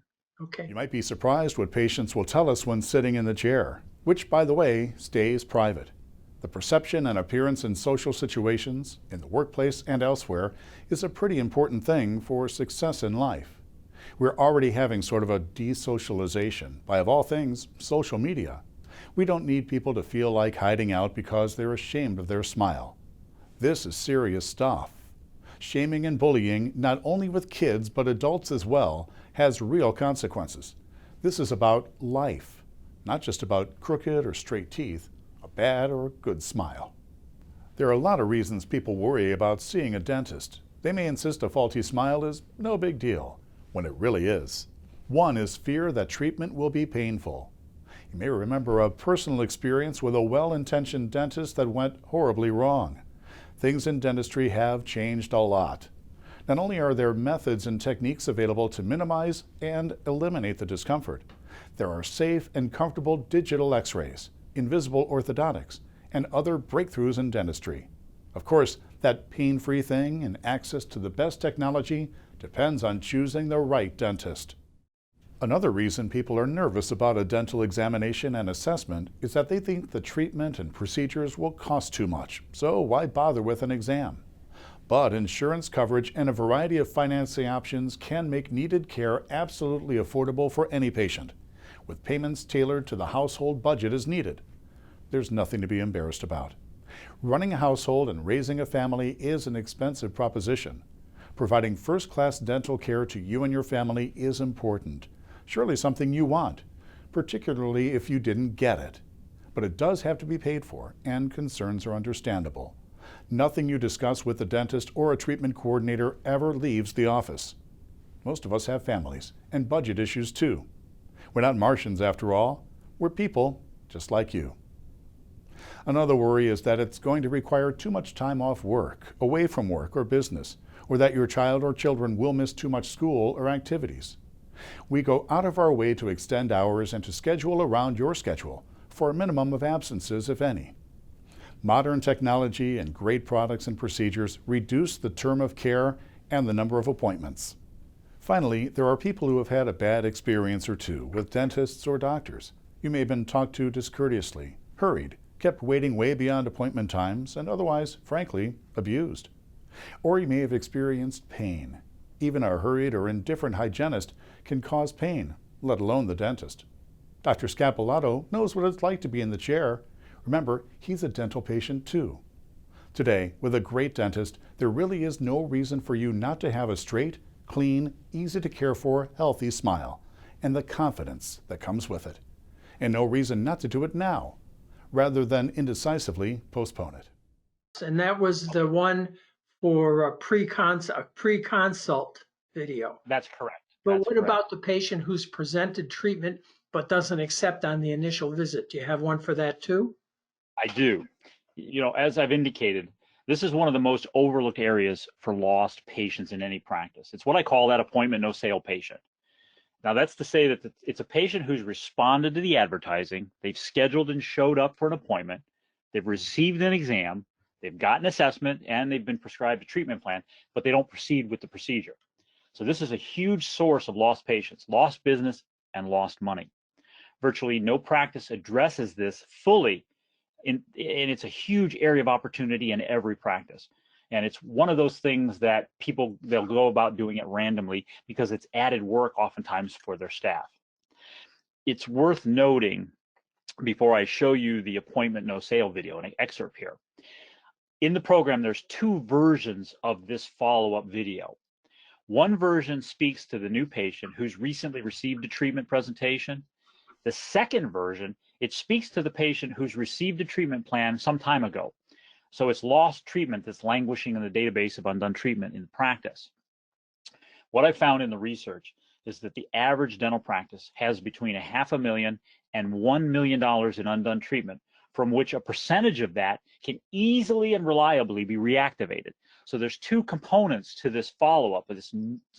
[SPEAKER 1] Okay.
[SPEAKER 3] You might be surprised what patients will tell us when sitting in the chair, which, by the way, stays private. The perception and appearance in social situations, in the workplace and elsewhere, is a pretty important thing for success in life. We're already having sort of a desocialization by, of all things, social media. We don't need people to feel like hiding out because they're ashamed of their smile. This is serious stuff. Shaming and bullying, not only with kids but adults as well, has real consequences. This is about life, not just about crooked or straight teeth, a bad or good smile. There are a lot of reasons people worry about seeing a dentist. They may insist a faulty smile is no big deal, when it really is. One is fear that treatment will be painful. You may remember a personal experience with a well-intentioned dentist that went horribly wrong. Things in dentistry have changed a lot. Not only are there methods and techniques available to minimize and eliminate the discomfort, there are safe and comfortable digital x-rays, invisible orthodontics, and other breakthroughs in dentistry. Of course, that pain-free thing and access to the best technology depends on choosing the right dentist. Another reason people are nervous about a dental examination and assessment is that they think the treatment and procedures will cost too much, so why bother with an exam? But insurance coverage and a variety of financing options can make needed care absolutely affordable for any patient. with payments tailored to the household budget as needed. There's nothing to be embarrassed about. Running a household and raising a family is an expensive proposition. Providing first-class dental care to you and your family is important. Surely something you want, particularly if you didn't get it. But it does have to be paid for, and concerns are understandable. Nothing you discuss with the dentist or a treatment coordinator ever leaves the office. Most of us have families, and budget issues too. We're not Martians after all. We're people just like you. Another worry is that it's going to require too much time off work, away from work or business, or that your child or children will miss too much school or activities. We go out of our way to extend hours and to schedule around your schedule for a minimum of absences, if any. Modern technology and great products and procedures reduce the term of care and the number of appointments. Finally, there are people who have had a bad experience or two with dentists or doctors. You may have been talked to discourteously, hurried, kept waiting way beyond appointment times, and otherwise, frankly, abused. Or you may have experienced pain. Even a hurried or indifferent hygienist can cause pain, let alone the dentist. Dr. Scapolato knows what it's like to be in the chair. Remember, he's a dental patient too. Today, with a great dentist, there really is no reason for you not to have a straight, clean, easy to care for, healthy smile, and the confidence that comes with it. And no reason not to do it now, rather than indecisively postpone it.
[SPEAKER 1] And that was the one for a pre-consult video.
[SPEAKER 2] That's correct.
[SPEAKER 1] But
[SPEAKER 2] That's
[SPEAKER 1] what
[SPEAKER 2] correct.
[SPEAKER 1] about the patient who's presented treatment but doesn't accept on the initial visit? Do you have one for that too?
[SPEAKER 2] I do. As I've indicated, this is one of the most overlooked areas for lost patients in any practice. It's what I call that appointment no sale patient. Now, that's to say that it's a patient who's responded to the advertising, they've scheduled and showed up for an appointment, they've received an exam, they've gotten assessment, and they've been prescribed a treatment plan, but they don't proceed with the procedure. So this is a huge source of lost patients, lost business, and lost money. Virtually no practice addresses this fully, and it's a huge area of opportunity in every practice. And it's one of those things that they'll go about doing it randomly because it's added work oftentimes for their staff. It's worth noting, before I show you the appointment no sale video, an excerpt here. In the program, there's two versions of this follow-up video. One version speaks to the new patient who's recently received a treatment presentation. The second version, it speaks to the patient who's received a treatment plan some time ago. So it's lost treatment that's languishing in the database of undone treatment in practice. What I found in the research is that the average dental practice has between $500,000 and $1 million in undone treatment, from which a percentage of that can easily and reliably be reactivated. So there's two components to this follow-up of this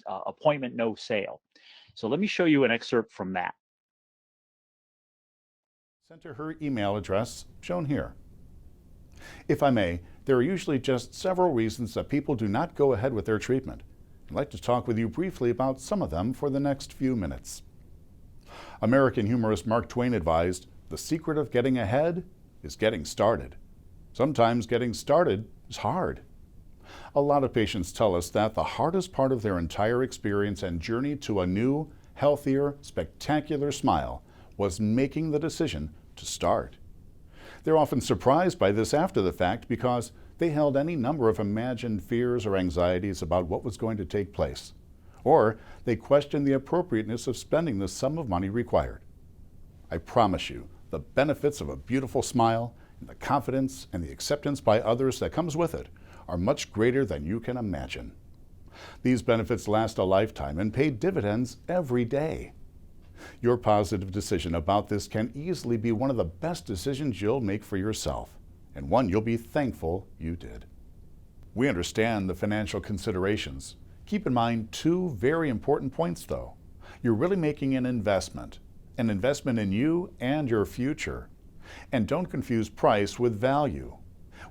[SPEAKER 2] appointment no sale. So let me show you an excerpt from that.
[SPEAKER 3] Sent to her email address shown here. If I may, there are usually just several reasons that people do not go ahead with their treatment. I'd like to talk with you briefly about some of them for the next few minutes. American humorist Mark Twain advised, "The secret of getting ahead is getting started." Sometimes getting started is hard. A lot of patients tell us that the hardest part of their entire experience and journey to a new, healthier, spectacular smile was making the decision to start. They're often surprised by this after the fact because they held any number of imagined fears or anxieties about what was going to take place, or they questioned the appropriateness of spending the sum of money required. I promise you, the benefits of a beautiful smile and the confidence and the acceptance by others that comes with it are much greater than you can imagine. These benefits last a lifetime and pay dividends every day. Your positive decision about this can easily be one of the best decisions you'll make for yourself, and one you'll be thankful you did. We understand the financial considerations. Keep in mind two very important points, though. You're really making an investment in you and your future. And don't confuse price with value.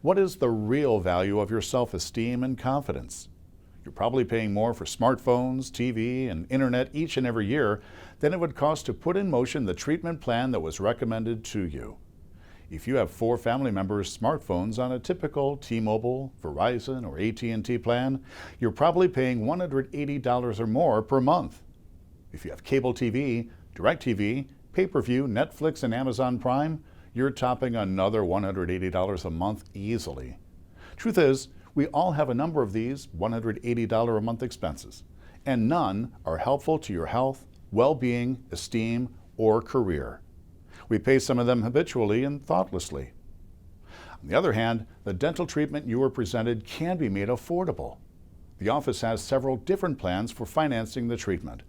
[SPEAKER 3] What is the real value of your self-esteem and confidence? You're probably paying more for smartphones, TV, and internet each and every year than it would cost to put in motion the treatment plan that was recommended to you. If you have 4 family members' smartphones on a typical T-Mobile, Verizon, or AT&T plan, you're probably paying $180 or more per month. If you have cable TV, DirecTV, Pay-per-view, Netflix, and Amazon Prime, you're topping another $180 a month easily. Truth is, we all have a number of these $180 a month expenses, and none are helpful to your health, well-being, esteem, or career. We pay some of them habitually and thoughtlessly. On the other hand, the dental treatment you were presented can be made affordable. The office has several different plans for financing the treatment.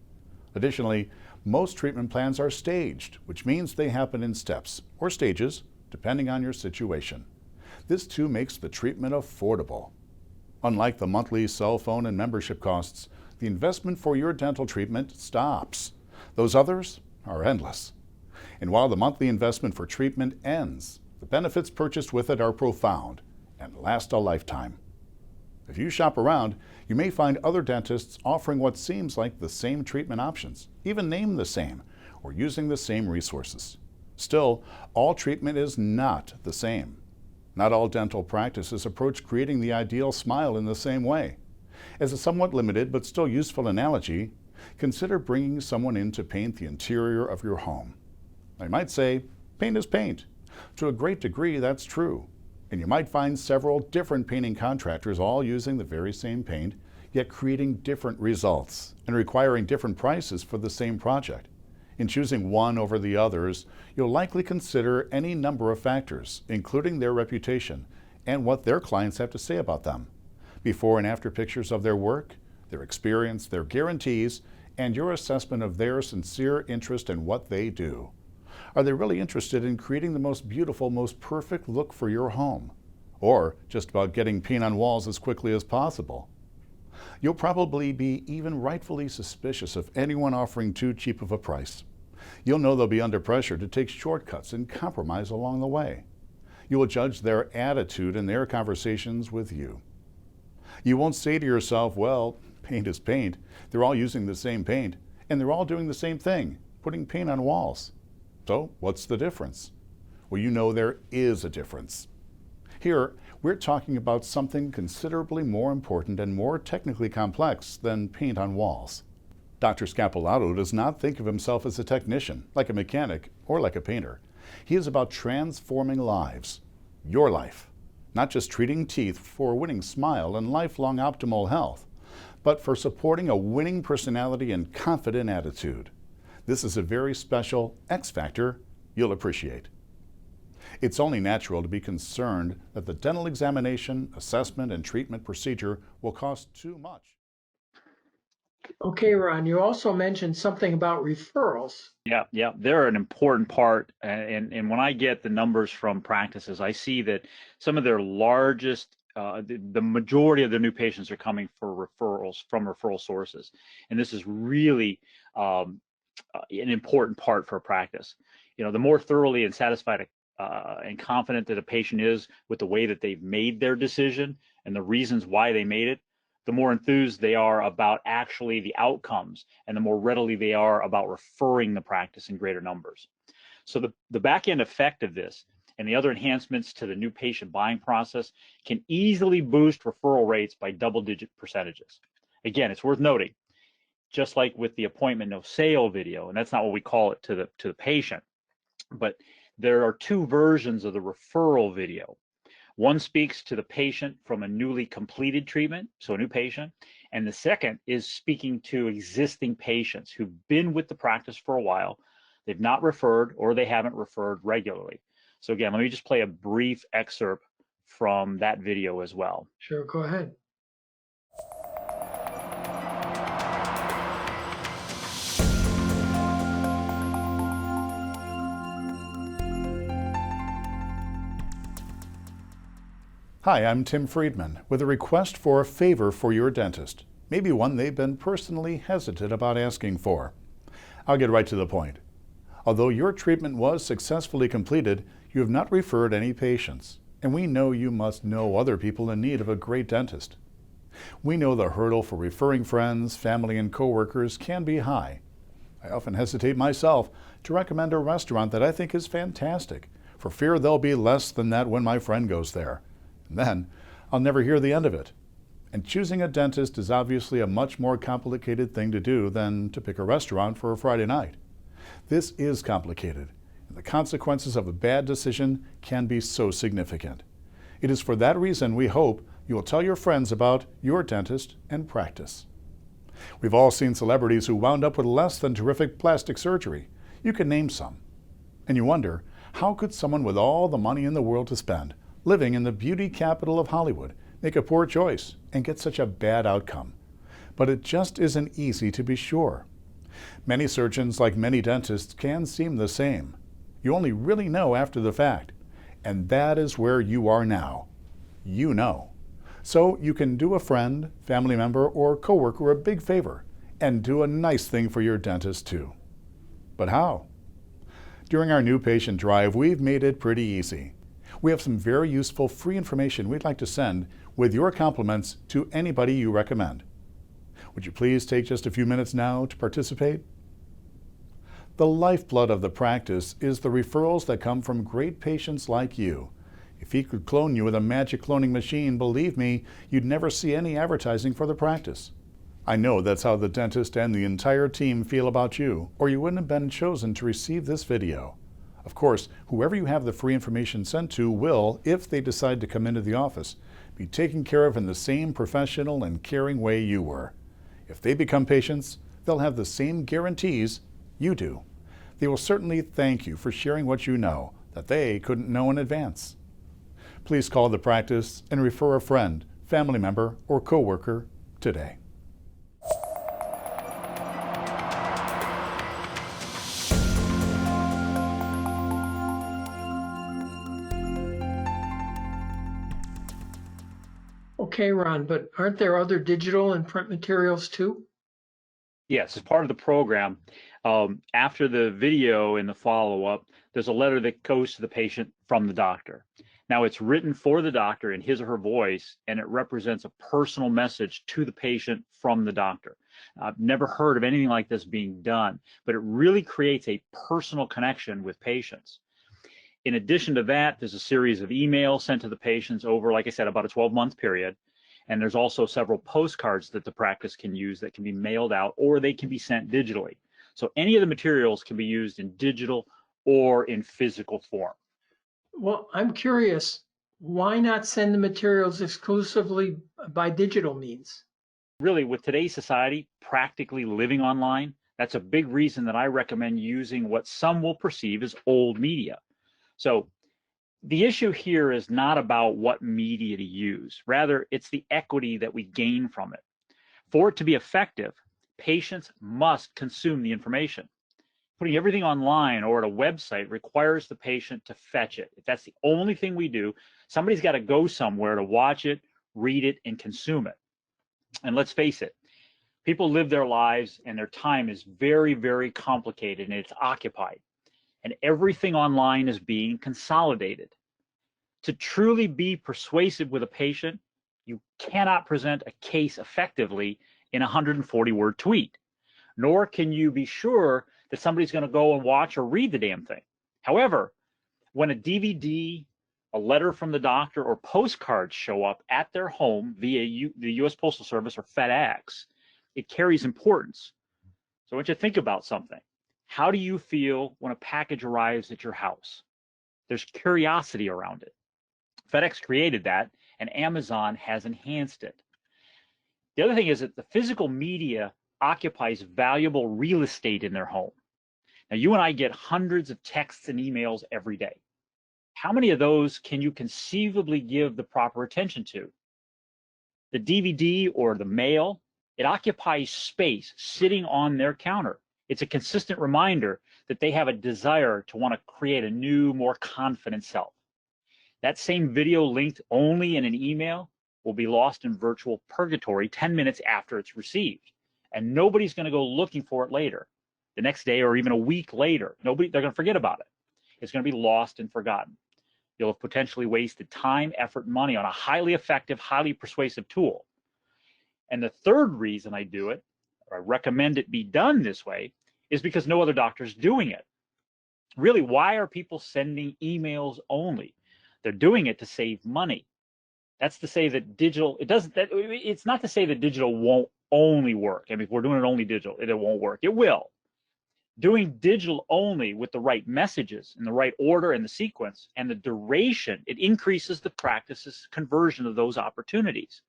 [SPEAKER 3] Additionally, most treatment plans are staged, which means they happen in steps or stages, depending on your situation. This too makes the treatment affordable. Unlike the monthly cell phone and membership costs, the investment for your dental treatment stops. Those others are endless. And while the monthly investment for treatment ends, the benefits purchased with it are profound and last a lifetime. If you shop around, you may find other dentists offering what seems like the same treatment options, even named the same, or using the same resources. Still, all treatment is not the same. Not all dental practices approach creating the ideal smile in the same way. As a somewhat limited but still useful analogy, consider bringing someone in to paint the interior of your home. I might say, paint is paint. To a great degree, that's true. And you might find several different painting contractors all using the very same paint, yet creating different results and requiring different prices for the same project. In choosing one over the others, you'll likely consider any number of factors, including their reputation and what their clients have to say about them. Before and after pictures of their work, their experience, their guarantees, and your assessment of their sincere interest in what they do. Are they really interested in creating the most beautiful, most perfect look for your home? Or just about getting paint on walls as quickly as possible? You'll probably be even rightfully suspicious of anyone offering too cheap of a price. You'll know they'll be under pressure to take shortcuts and compromise along the way. You will judge their attitude and their conversations with you. You won't say to yourself, well, paint is paint. They're all using the same paint, and they're all doing the same thing, putting paint on walls. So, what's the difference? Well, you know there is a difference. Here, we're talking about something considerably more important and more technically complex than paint on walls. Dr. Scapolato does not think of himself as a technician, like a mechanic, or like a painter. He is about transforming lives, your life, not just treating teeth for a winning smile and lifelong optimal health, but for supporting a winning personality and confident attitude. This is a very special X factor you'll appreciate. It's only natural to be concerned that the dental examination, assessment, and treatment procedure will cost too much.
[SPEAKER 1] Okay, Ron, you also mentioned something about referrals.
[SPEAKER 2] Yeah, they're an important part. And when I get the numbers from practices, I see that some of their largest, the majority of their new patients are coming for referrals from referral sources. And this is really an important part for a practice. You know, the more thoroughly and satisfied and confident that a patient is with the way that they've made their decision and the reasons why they made it, the more enthused they are about actually the outcomes, and the more readily they are about referring the practice in greater numbers. So the back end effect of this and the other enhancements to the new patient buying process can easily boost referral rates by double-digit percentages. Again, it's worth noting, just like with the appointment no sale video, and that's not what we call it to the patient, but there are two versions of the referral video. One speaks to the patient from a newly completed treatment, so a new patient, and the second is speaking to existing patients who've been with the practice for a while, they've not referred or they haven't referred regularly. So again, let me just play a brief excerpt from that video as well.
[SPEAKER 1] Sure, go ahead.
[SPEAKER 3] Hi, I'm Tim Friedman with a request for a favor for your dentist, maybe one they've been personally hesitant about asking for. I'll get right to the point. Although your treatment was successfully completed, you have not referred any patients, and we know you must know other people in need of a great dentist. We know the hurdle for referring friends, family, and coworkers can be high. I often hesitate myself to recommend a restaurant that I think is fantastic, for fear there'll be less than that when my friend goes there. And then I'll never hear the end of it. And choosing a dentist is obviously a much more complicated thing to do than to pick a restaurant for a Friday night. This is complicated, and the consequences of a bad decision can be so significant. It is for that reason we hope you will tell your friends about your dentist and practice. We've all seen celebrities who wound up with less than terrific plastic surgery. You can name some. And you wonder, how could someone with all the money in the world to spend, living in the beauty capital of Hollywood, make a poor choice and get such a bad outcome? But it just isn't easy to be sure. Many surgeons, like many dentists, can seem the same. You only really know after the fact. And that is where you are now. You know. So you can do a friend, family member, or coworker a big favor and do a nice thing for your dentist too. But how? During our new patient drive, we've made it pretty easy. We have some very useful free information we'd like to send with your compliments to anybody you recommend. Would you please take just a few minutes now to participate? The lifeblood of the practice is the referrals that come from great patients like you. If he could clone you with a magic cloning machine, believe me, you'd never see any advertising for the practice. I know that's how the dentist and the entire team feel about you, or you wouldn't have been chosen to receive this video. Of course, whoever you have the free information sent to will, if they decide to come into the office, be taken care of in the same professional and caring way you were. If they become patients, they'll have the same guarantees you do. They will certainly thank you for sharing what you know that they couldn't know in advance. Please call the practice and refer a friend, family member, or coworker today.
[SPEAKER 1] Okay, Ron, but aren't there other digital and print materials too?
[SPEAKER 2] Yes, as part of the program, after the video and the follow-up, there's a letter that goes to the patient from the doctor. Now, it's written for the doctor in his or her voice, and it represents a personal message to the patient from the doctor. I've never heard of anything like this being done, but it really creates a personal connection with patients. In addition to that, there's a series of emails sent to the patients over, like I said, about a 12-month period. And there's also several postcards that the practice can use that can be mailed out, or they can be sent digitally. So any of the materials can be used in digital or in physical form.
[SPEAKER 1] Well, I'm curious, why not send the materials exclusively by digital means?
[SPEAKER 2] Really, with today's society practically living online, that's a big reason that I recommend using what some will perceive as old media. So the issue here is not about what media to use. Rather, it's the equity that we gain from it. For it to be effective, patients must consume the information. Putting everything online or at a website requires the patient to fetch it. If that's the only thing we do, somebody's got to go somewhere to watch it, read it, and consume it. And let's face it, people live their lives and their time is very, very complicated, and it's occupied. And everything online is being consolidated. To truly be persuasive with a patient, you cannot present a case effectively in a 140-word tweet, nor can you be sure that somebody's going to go and watch or read the damn thing. However, when a DVD, a letter from the doctor, or postcards show up at their home via the U.S. Postal Service or FedEx, it carries importance. So I want you to think about something. How do you feel when a package arrives at your house? There's curiosity around it. FedEx created that, and Amazon has enhanced it. The other thing is that the physical media occupies valuable real estate in their home. Now, you and I get hundreds of texts and emails every day. How many of those can you conceivably give the proper attention to? The DVD or the mail, it occupies space sitting on their counter. It's a consistent reminder that they have a desire to want to create a new, more confident self. That same video linked only in an email will be lost in virtual purgatory 10 minutes after it's received. And nobody's going to go looking for it later, the next day or even a week later. They're going to forget about it. It's going to be lost and forgotten. You'll have potentially wasted time, effort, and money on a highly effective, highly persuasive tool. And the third reason I do it, or I recommend it be done this way, is because no other doctor's doing it. Really, why are people sending emails only? They're doing it to save money. That's to say that digital, it's not to say that digital won't only work. I mean, if we're doing it only digital, it won't work. It will. Doing digital only with the right messages in the right order and the sequence and the duration, it increases the practice's conversion of those opportunities.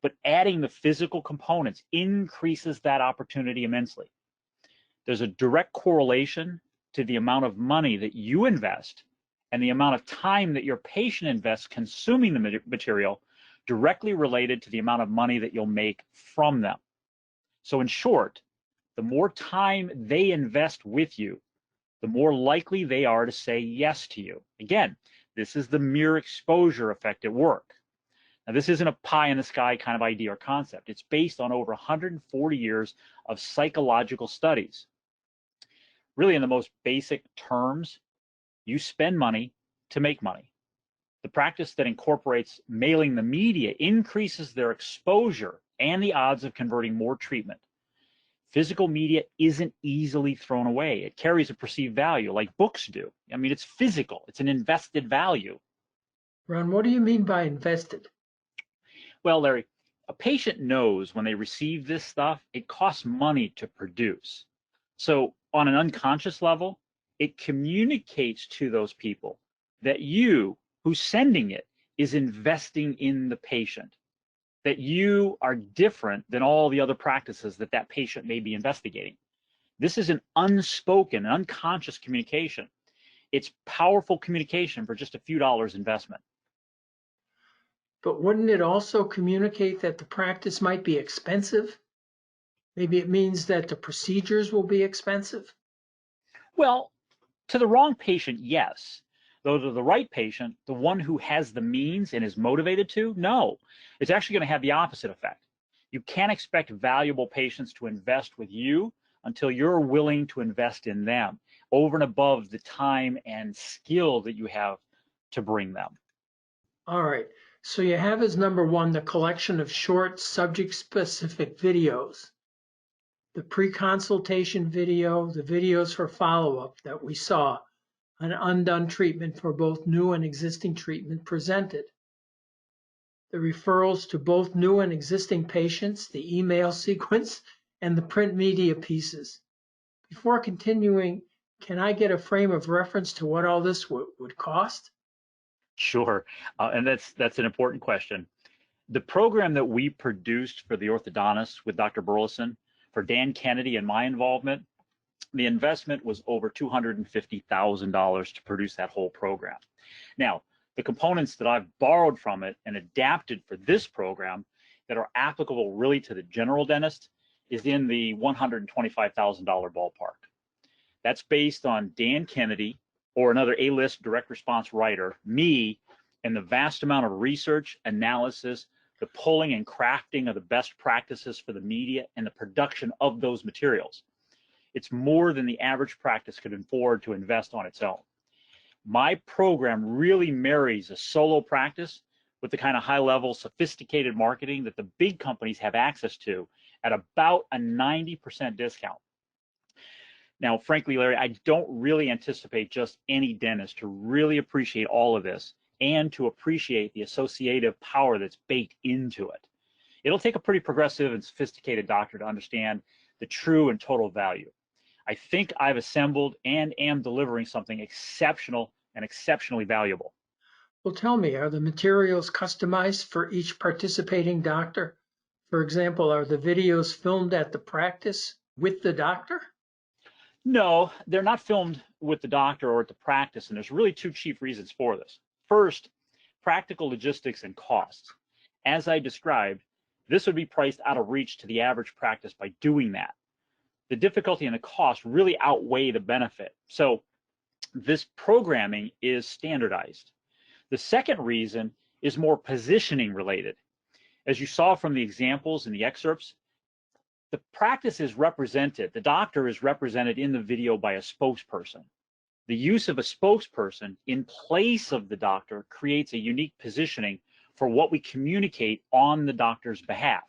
[SPEAKER 2] But adding the physical components increases that opportunity immensely. There's a direct correlation to the amount of money that you invest and the amount of time that your patient invests consuming the material, directly related to the amount of money that you'll make from them. So in short, the more time they invest with you, the more likely they are to say yes to you. Again, this is the mere exposure effect at work. Now, this isn't a pie in the sky kind of idea or concept. It's based on over 140 years of psychological studies. Really, in the most basic terms, you spend money to make money. The practice that incorporates mailing the media increases their exposure and the odds of converting more treatment. Physical media isn't easily thrown away. It carries a perceived value like books do. I mean, it's physical. It's an invested value.
[SPEAKER 1] Ron, what do you mean by invested?
[SPEAKER 2] Well, Larry, a patient knows when they receive this stuff, it costs money to produce. So on an unconscious level, it communicates to those people that you, who's sending it, is investing in the patient, that you are different than all the other practices that that patient may be investigating. This is an unspoken, unconscious communication. It's powerful communication for just a few dollars investment.
[SPEAKER 1] But wouldn't it also communicate that the practice might be expensive? Maybe it means that the procedures will be expensive?
[SPEAKER 2] Well, to the wrong patient, yes. Though to the right patient, the one who has the means and is motivated to, no. It's actually going to have the opposite effect. You can't expect valuable patients to invest with you until you're willing to invest in them over and above the time and skill that you have to bring them.
[SPEAKER 1] All right. So you have as number one the collection of short subject-specific videos, the pre-consultation video, the videos for follow-up that we saw, an undone treatment for both new and existing treatment presented, the referrals to both new and existing patients, the email sequence, and the print media pieces. Before continuing, can I get a frame of reference to what all this would cost?
[SPEAKER 2] Sure, and that's an important question. The program that we produced for the orthodontist with Dr. Burleson, for Dan Kennedy and my involvement, the investment was over $250,000 to produce that whole program. Now, the components that I've borrowed from it and adapted for this program that are applicable really to the general dentist is in the $125,000 ballpark. That's based on Dan Kennedy or another A-list direct response writer, me, and the vast amount of research, analysis, the pulling and crafting of the best practices for the media and the production of those materials. It's more than the average practice could afford to invest on its own. My program really marries a solo practice with the kind of high-level, sophisticated marketing that the big companies have access to at about a 90% discount. Now, frankly, Larry, I don't really anticipate just any dentist to really appreciate all of this and to appreciate the associative power that's baked into it. It'll take a pretty progressive and sophisticated doctor to understand the true and total value. I think I've assembled and am delivering something exceptional and exceptionally valuable.
[SPEAKER 1] Well, tell me, are the materials customized for each participating doctor? For example, are the videos filmed at the practice with the doctor?
[SPEAKER 2] No, they're not filmed with the doctor or at the practice, and there's really two chief reasons for this. First, practical logistics and costs. As I described, this would be priced out of reach to the average practice by doing that. The difficulty and the cost really outweigh the benefit. So this programming is standardized. The second reason is more positioning related. As you saw from the examples and the excerpts, the practice is represented, the doctor is represented in the video by a spokesperson. The use of a spokesperson in place of the doctor creates a unique positioning for what we communicate on the doctor's behalf.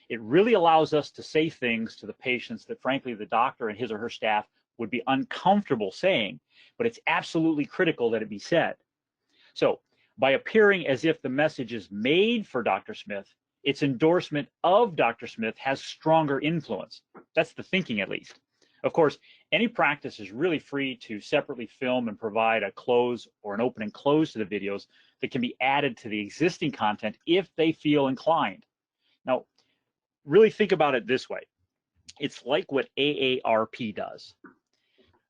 [SPEAKER 2] It really allows us to say things to the patients that, frankly, the doctor and his or her staff would be uncomfortable saying, but it's absolutely critical that it be said. So by appearing as if the message is made for Dr. Smith, its endorsement of Dr. Smith has stronger influence. That's the thinking, at least. Of course, any practice is really free to separately film and provide a close or an open and close to the videos that can be added to the existing content if they feel inclined. Now, really think about it this way. It's like what AARP does.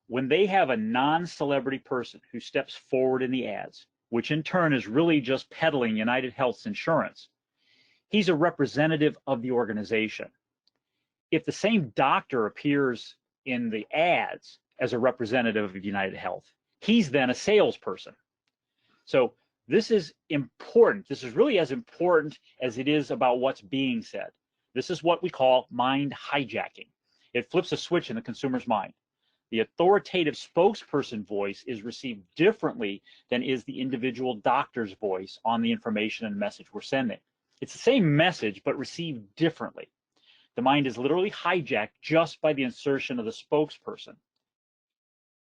[SPEAKER 2] When they have a non-celebrity person who steps forward in the ads, which in turn is really just peddling United Health's insurance, he's a representative of the organization. If the same doctor appears in the ads as a representative of United Health, he's then a salesperson. So this is important. This is really as important as it is about what's being said. This is what we call mind hijacking. It flips a switch in the consumer's mind. The authoritative spokesperson voice is received differently than is the individual doctor's voice on the information and message we're sending. It's the same message, but received differently. The mind is literally hijacked just by the insertion of the spokesperson.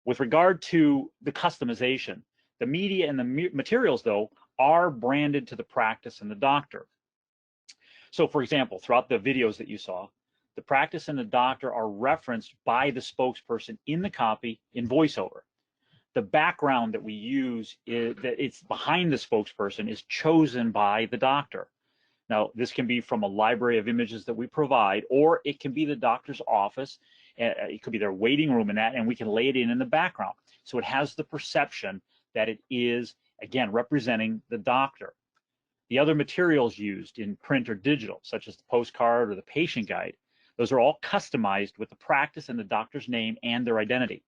[SPEAKER 2] With regard to the customization, the media and the materials, though, are branded to the practice and the doctor. So, for example, throughout the videos that you saw, the practice and the doctor are referenced by the spokesperson in the copy in voiceover. The background that we use, that it's behind the spokesperson, is chosen by the doctor. Now, this can be from a library of images that we provide, or it can be the doctor's office. It could be their waiting room and that, and we can lay it in the background. So it has the perception that it is, again, representing the doctor. The other materials used in print or digital, such as the postcard or the patient guide, those are all customized with the practice and the doctor's name and their identity.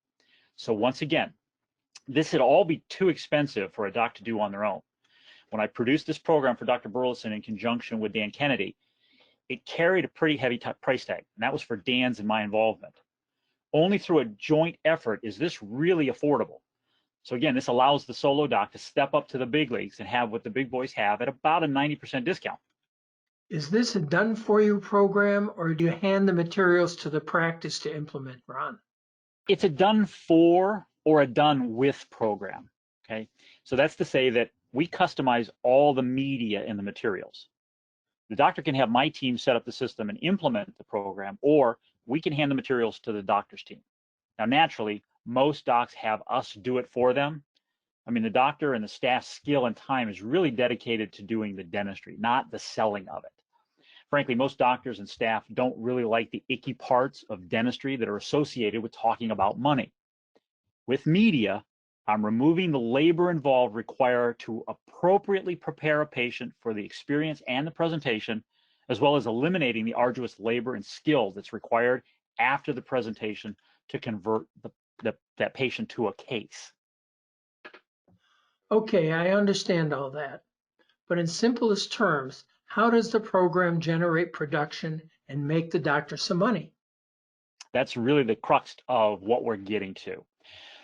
[SPEAKER 2] So once again, this would all be too expensive for a doc to do on their own. When I produced this program for Dr. Burleson in conjunction with Dan Kennedy, it carried a pretty heavy price tag, and that was for Dan's and my involvement. Only through a joint effort is this really affordable. So again, this allows the solo doc to step up to the big leagues and have what the big boys have at about a 90% discount.
[SPEAKER 1] Is this a done-for-you program, or do you hand the materials to the practice to implement, Ron?
[SPEAKER 2] It's a done for or a done with program, okay? So that's to say that we customize all the media in the materials. The doctor can have my team set up the system and implement the program, or we can hand the materials to the doctor's team. Now, naturally, most docs have us do it for them. I mean, the doctor and the staff's skill and time is really dedicated to doing the dentistry, not the selling of it. Frankly, most doctors and staff don't really like the icky parts of dentistry that are associated with talking about money. With media, I'm removing the labor involved required to appropriately prepare a patient for the experience and the presentation, as well as eliminating the arduous labor and skill that's required after the presentation to convert that patient to a case.
[SPEAKER 1] Okay, I understand all that. But in simplest terms, how does the program generate production and make the doctor some money?
[SPEAKER 2] That's really the crux of what we're getting to.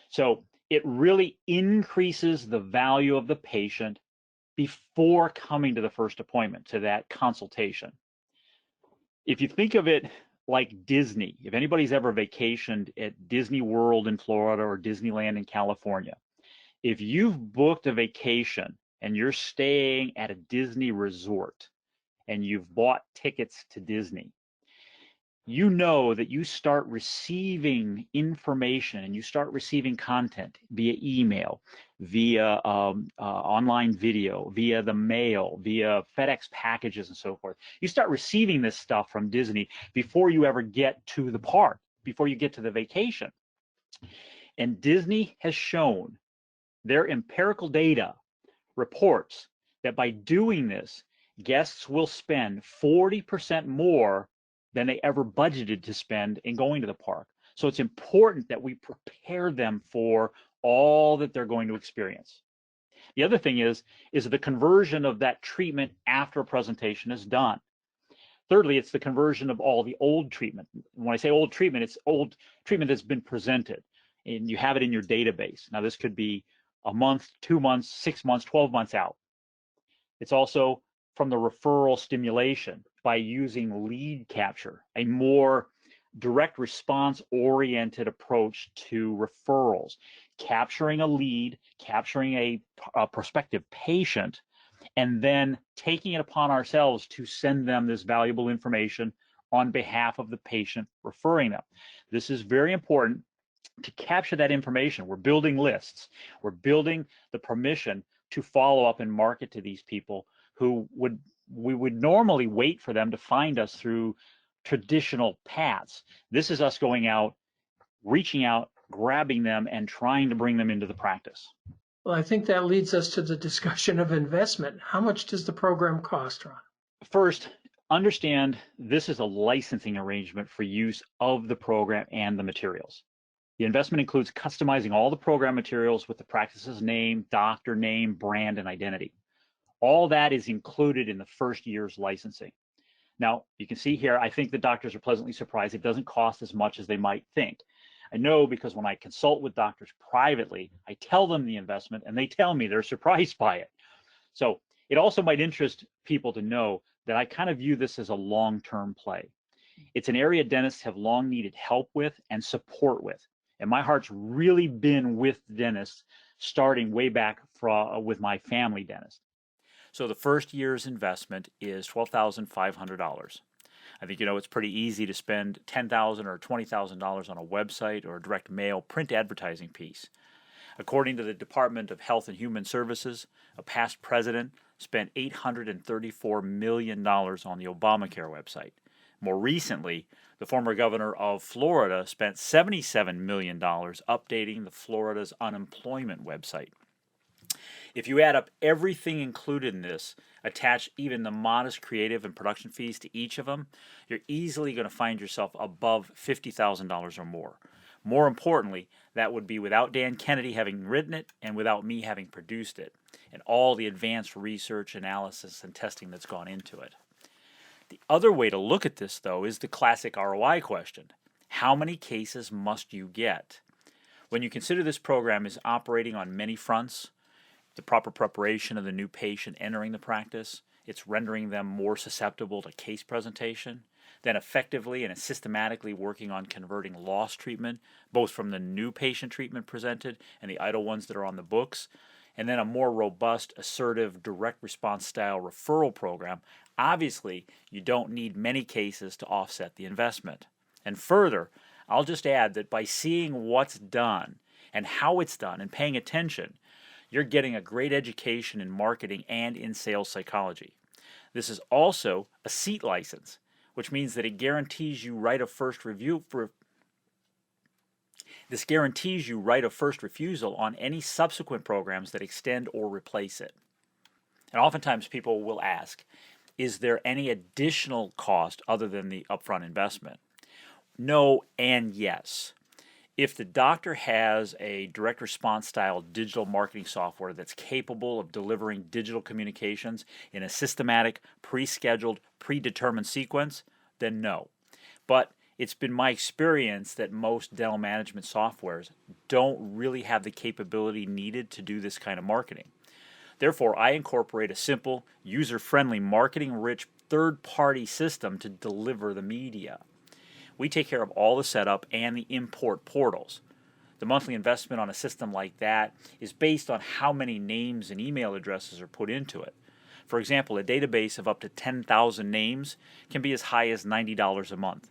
[SPEAKER 2] So it really increases the value of the patient before coming to the first appointment, to that consultation. If you think of it like Disney, if anybody's ever vacationed at Disney World in Florida or Disneyland in California, if you've booked a vacation and you're staying at a Disney resort and you've bought tickets to Disney, you know that you start receiving information and you start receiving content via email, via online video, via the mail, via FedEx packages and so forth. You start receiving this stuff from Disney before you ever get to the park, before you get to the vacation. And Disney has shown, their empirical data reports that by doing this, guests will spend 40% more than they ever budgeted to spend in going to the park. So it's important that we prepare them for all that they're going to experience. The other thing is the conversion of that treatment after a presentation is done. Thirdly, it's the conversion of all the old treatment. When I say old treatment, it's old treatment that's been presented and you have it in your database. Now, this could be a month, 2 months, 6 months, 12 months out. It's also from the referral stimulation by using lead capture, a more direct response oriented approach to referrals, capturing a lead, capturing a prospective patient, and then taking it upon ourselves to send them this valuable information on behalf of the patient referring them. This is very important to capture that information. We're building lists. We're building the permission to follow up and market to these people who we would normally wait for them to find us through traditional paths. This is us going out, reaching out, grabbing them, and trying to bring them into the practice.
[SPEAKER 1] Well, I think that leads us to the discussion of investment. How much does the program cost, Ron?
[SPEAKER 2] First, understand this is a licensing arrangement for use of the program and the materials. The investment includes customizing all the program materials with the practice's name, doctor name, brand, and identity. All that is included in the first year's licensing. Now, you can see here, I think the doctors are pleasantly surprised. It doesn't cost as much as they might think. I know because when I consult with doctors privately, I tell them the investment and they tell me they're surprised by it. So it also might interest people to know that I kind of view this as a long-term play. It's an area dentists have long needed help with and support with. And my heart's really been with dentists starting way back with my family dentist. So the first year's investment is $12,500. I think it's pretty easy to spend $10,000 or $20,000 on a website or a direct mail print advertising piece. According to the Department of Health and Human Services, a past president spent $834 million on the Obamacare website. More recently, the former governor of Florida spent $77 million updating the Florida's unemployment website. If you add up everything included in this, attach even the modest creative and production fees to each of them, you're easily going to find yourself above $50,000 or more. More importantly, that would be without Dan Kennedy having written it and without me having produced it, and all the advanced research, analysis, and testing that's gone into it. The other way to look at this, though, is the classic ROI question. How many cases must you get? When you consider this program is operating on many fronts, the proper preparation of the new patient entering the practice, it's rendering them more susceptible to case presentation, then effectively and systematically working on converting lost treatment, both from the new patient treatment presented and the idle ones that are on the books, and then a more robust, assertive, direct response style referral program. Obviously, you don't need many cases to offset the investment. And further, I'll just add that by seeing what's done and how it's done and paying attention, you're getting a great education in marketing and in sales psychology. This is also a seat license, which means that it guarantees you right of first refusal on any subsequent programs that extend or replace it. And oftentimes people will ask, is there any additional cost other than the upfront investment? No and yes. If the doctor has a direct response style digital marketing software that's capable of delivering digital communications in a systematic, pre-scheduled, predetermined sequence, then no. But it's been my experience that most dental management softwares don't really have the capability needed to do this kind of marketing. Therefore, I incorporate a simple, user-friendly, marketing-rich third-party system to deliver the media. We take care of all the setup and the import portals. The monthly investment on a system like that is based on how many names and email addresses are put into it. For example, a database of up to 10,000 names can be as high as $90 a month.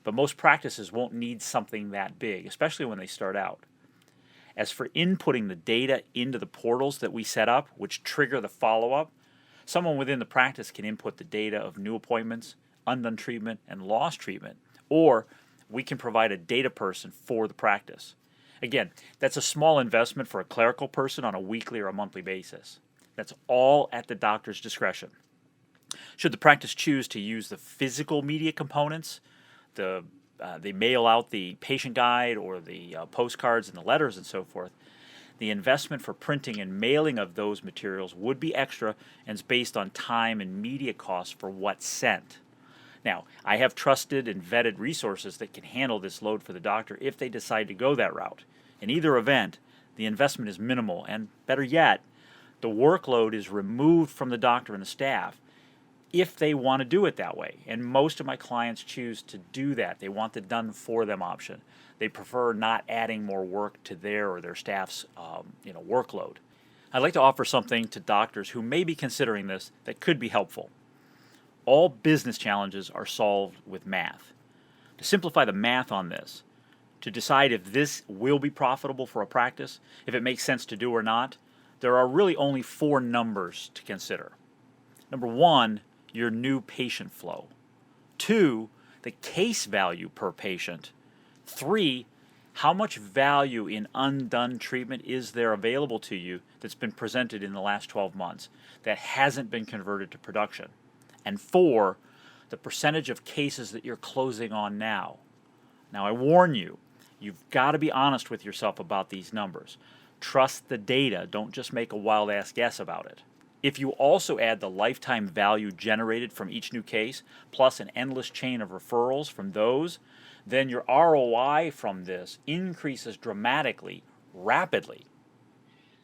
[SPEAKER 2] But most practices won't need something that big, especially when they start out. As for inputting the data into the portals that we set up, which trigger the follow-up, someone within the practice can input the data of new appointments, undone treatment, and lost treatment, or we can provide a data person for the practice. Again, that's a small investment for a clerical person on a weekly or a monthly basis. That's all at the doctor's discretion. Should the practice choose to use the physical media components, they mail out the patient guide or the postcards and the letters and so forth, the investment for printing and mailing of those materials would be extra and is based on time and media costs for what's sent. Now, I have trusted and vetted resources that can handle this load for the doctor if they decide to go that route. In either event, the investment is minimal, and better yet, the workload is removed from the doctor and the staff if they want to do it that way. And most of my clients choose to do that. They want the done for them option. They prefer not adding more work to their or their staff's workload. I'd like to offer something to doctors who may be considering this that could be helpful. All business challenges are solved with math. To simplify the math on this, to decide if this will be profitable for a practice, if it makes sense to do or not, there are really only 4 numbers to consider. Number 1, your new patient flow. 2, the case value per patient. 3, how much value in undone treatment is there available to you that's been presented in the last 12 months that hasn't been converted to production? And 4, the percentage of cases that you're closing on now. Now, I warn you, you've got to be honest with yourself about these numbers. Trust the data, don't just make a wild-ass guess about it. If you also add the lifetime value generated from each new case, plus an endless chain of referrals from those, then your ROI from this increases dramatically, rapidly.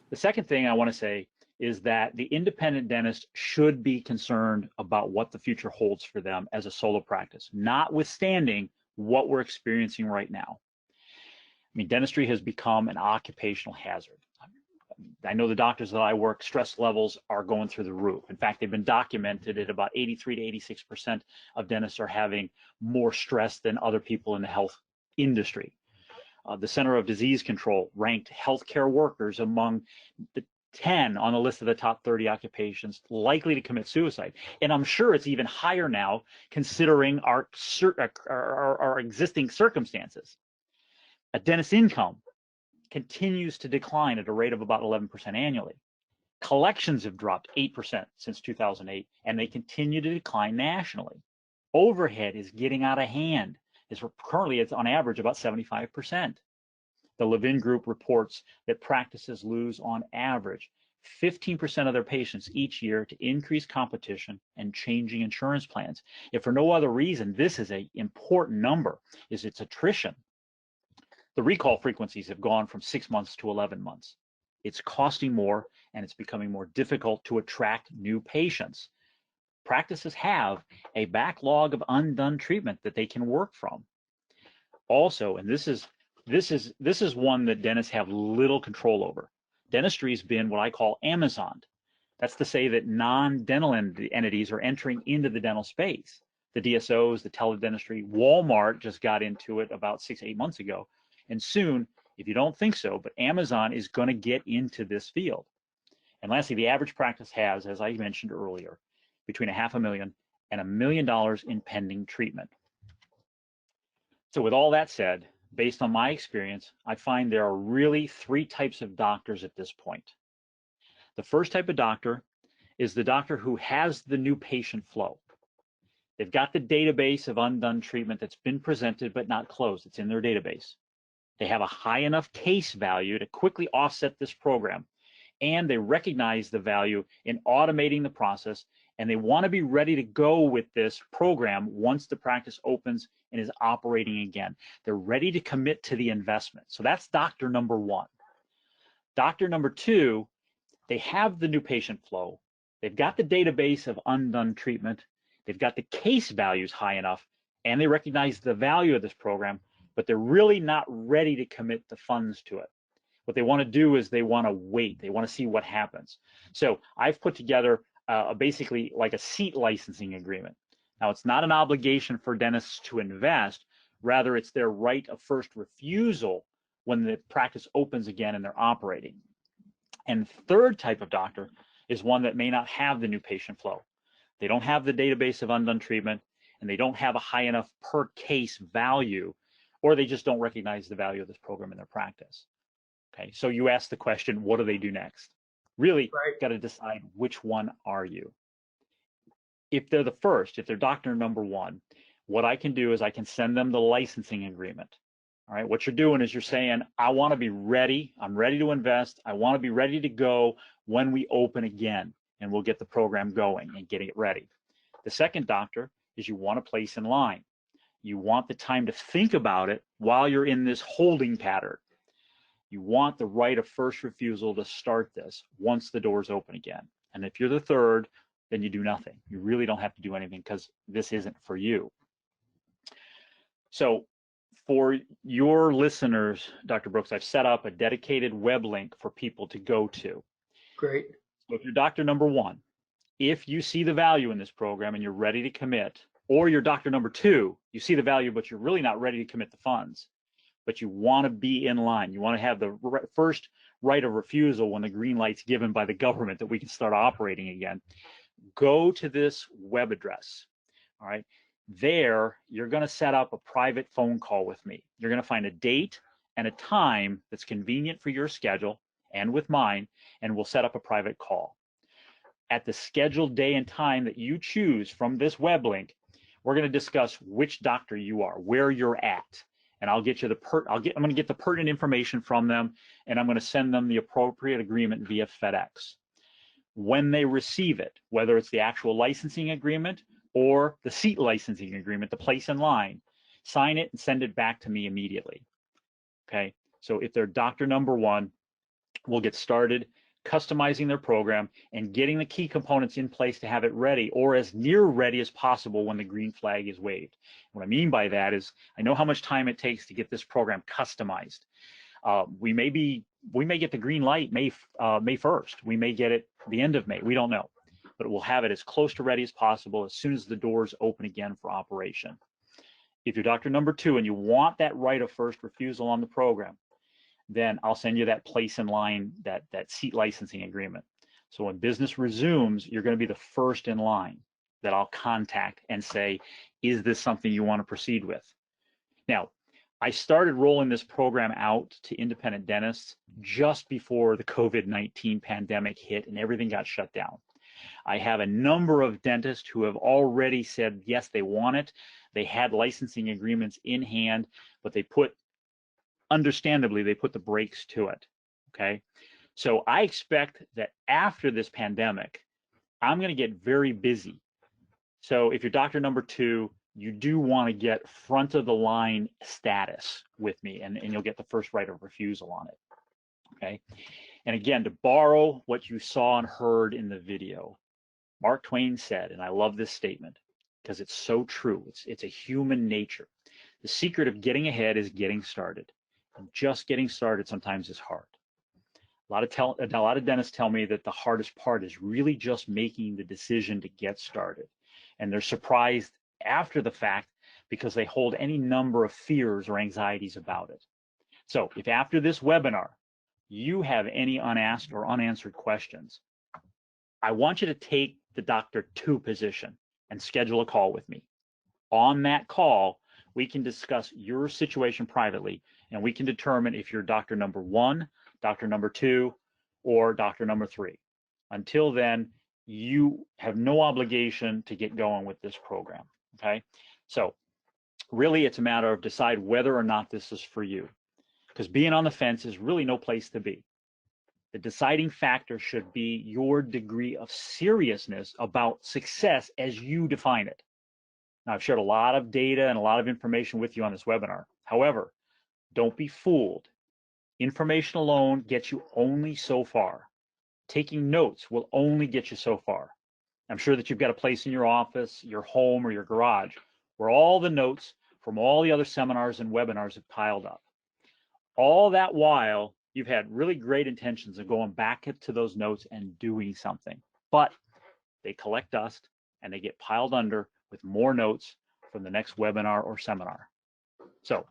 [SPEAKER 2] The second thing I want to say is that the independent dentist should be concerned about what the future holds for them as a solo practice, notwithstanding what we're experiencing right now. I mean, dentistry has become an occupational hazard. I know the doctors that I work, stress levels are going through the roof. In fact, they've been documented at about 83 to 86% of dentists are having more stress than other people in the health industry. The Center of Disease Control ranked healthcare workers among the 10 on the list of the top 30 occupations likely to commit suicide. And I'm sure it's even higher now considering our existing circumstances. A dentist's income continues to decline at a rate of about 11% annually. Collections have dropped 8% since 2008, and they continue to decline nationally. Overhead is getting out of hand. Currently, it's on average about 75%. The Levin Group reports that practices lose on average 15% of their patients each year to increased competition and changing insurance plans. If for no other reason, this is an important number, is its attrition. The recall frequencies have gone from 6 months to 11 months. It's costing more, and it's becoming more difficult to attract new patients. Practices have a backlog of undone treatment that they can work from. Also, and this is one that dentists have little control over. Dentistry has been what I call Amazoned. That's to say that non-dental entities are entering into the dental space. The DSOs, the teledentistry, Walmart just got into it about 6-8 months ago. And soon, if you don't think so, but Amazon is going to get into this field. And lastly, the average practice has, as I mentioned earlier, between $500,000 and $1 million in pending treatment. So with all that said, based on my experience, I find there are really 3 types of doctors at this point. The first type of doctor is the doctor who has the new patient flow. They've got the database of undone treatment that's been presented but not closed. It's in their database. They have a high enough case value to quickly offset this program, and they recognize the value in automating the process, and they want to be ready to go with this program once the practice opens and is operating again. They're ready to commit to the investment. So that's doctor number 1. Doctor number 2, they have the new patient flow. They've got the database of undone treatment. They've got the case values high enough, and they recognize the value of this program, but they're really not ready to commit the funds to it. What they want to do is they want to wait. They want to see what happens. So I've put together basically like a seat licensing agreement. Now, it's not an obligation for dentists to invest. Rather, it's their right of first refusal when the practice opens again and they're operating. And third type of doctor is one that may not have the new patient flow. They don't have the database of undone treatment, and they don't have a high enough per case value, or they just don't recognize the value of this program in their practice. Okay, so you ask the question, what do they do next? Really, got to decide which one are you. If they're the first, if they're doctor number 1, what I can do is I can send them the licensing agreement. All right, what you're doing is you're saying, I want to be ready. I'm ready to invest. I want to be ready to go when we open again, and we'll get the program going and getting it ready. The second doctor is you want to place in line. You want the time to think about it while you're in this holding pattern. You want the right of first refusal to start this once the doors open again. And if you're the third, then you do nothing. You really don't have to do anything because this isn't for you. So for your listeners, Dr. Brooks, I've set up a dedicated web link for people to go to.
[SPEAKER 1] Great.
[SPEAKER 2] So if you're doctor number 1 if you see the value in this program and you're ready to commit, or you're doctor number 2, you see the value, but you're really not ready to commit the funds, but you want to be in line. You want to have the first right of refusal when the green light's given by the government that we can start operating again. Go to this web address. All right. There, you're going to set up a private phone call with me. You're going to find a date and a time that's convenient for your schedule and with mine, and we'll set up a private call. At the scheduled day and time that you choose from this web link, we're going to discuss which doctor you are, where you're at, and I'll get you I'm going to get the pertinent information from them, and I'm going to send them the appropriate agreement via FedEx. When they receive it, whether it's the actual licensing agreement or the seat licensing agreement, the place in line, sign it and send it back to me immediately. Okay, so if they're doctor number 1, we'll get started customizing their program and getting the key components in place to have it ready, or as near ready as possible when the green flag is waved. What I mean by that is I know how much time it takes to get this program customized. We may get the green light May 1st. We may get it the end of May. We don't know, but we'll have it as close to ready as possible as soon as the doors open again for operation. If you're doctor number 2 and you want that right of first refusal on the program, then I'll send you that place in line, that seat licensing agreement. So when business resumes, you're going to be the first in line that I'll contact and say, is this something you want to proceed with? Now, I started rolling this program out to independent dentists just before the COVID-19 pandemic hit and everything got shut down. I have a number of dentists who have already said, yes, they want it. They had licensing agreements in hand, but understandably, they put the brakes to it, okay? So I expect that after this pandemic, I'm going to get very busy. So if you're doctor number 2, you do want to get front of the line status with me, and you'll get the first right of refusal on it, okay? And again, to borrow what you saw and heard in the video, Mark Twain said, and I love this statement because it's so true, it's a human nature. The secret of getting ahead is getting started. And just getting started sometimes is hard. A lot of dentists tell me that the hardest part is really just making the decision to get started. And they're surprised after the fact because they hold any number of fears or anxieties about it. So if after this webinar, you have any unasked or unanswered questions, I want you to take the doctor 2 position and schedule a call with me. On that call, we can discuss your situation privately, and we can determine if you're doctor number 1, doctor number 2, or doctor number 3. Until then, you have no obligation to get going with this program, okay? So really, it's a matter of decide whether or not this is for you, because being on the fence is really no place to be. The deciding factor should be your degree of seriousness about success as you define it. Now, I've shared a lot of data and a lot of information with you on this webinar. However, don't be fooled. Information alone gets you only so far. Taking notes will only get you so far. I'm sure that you've got a place in your office, your home, or your garage where all the notes from all the other seminars and webinars have piled up. All that while, you've had really great intentions of going back to those notes and doing something, but they collect dust and they get piled under with more notes from the next webinar or seminar. So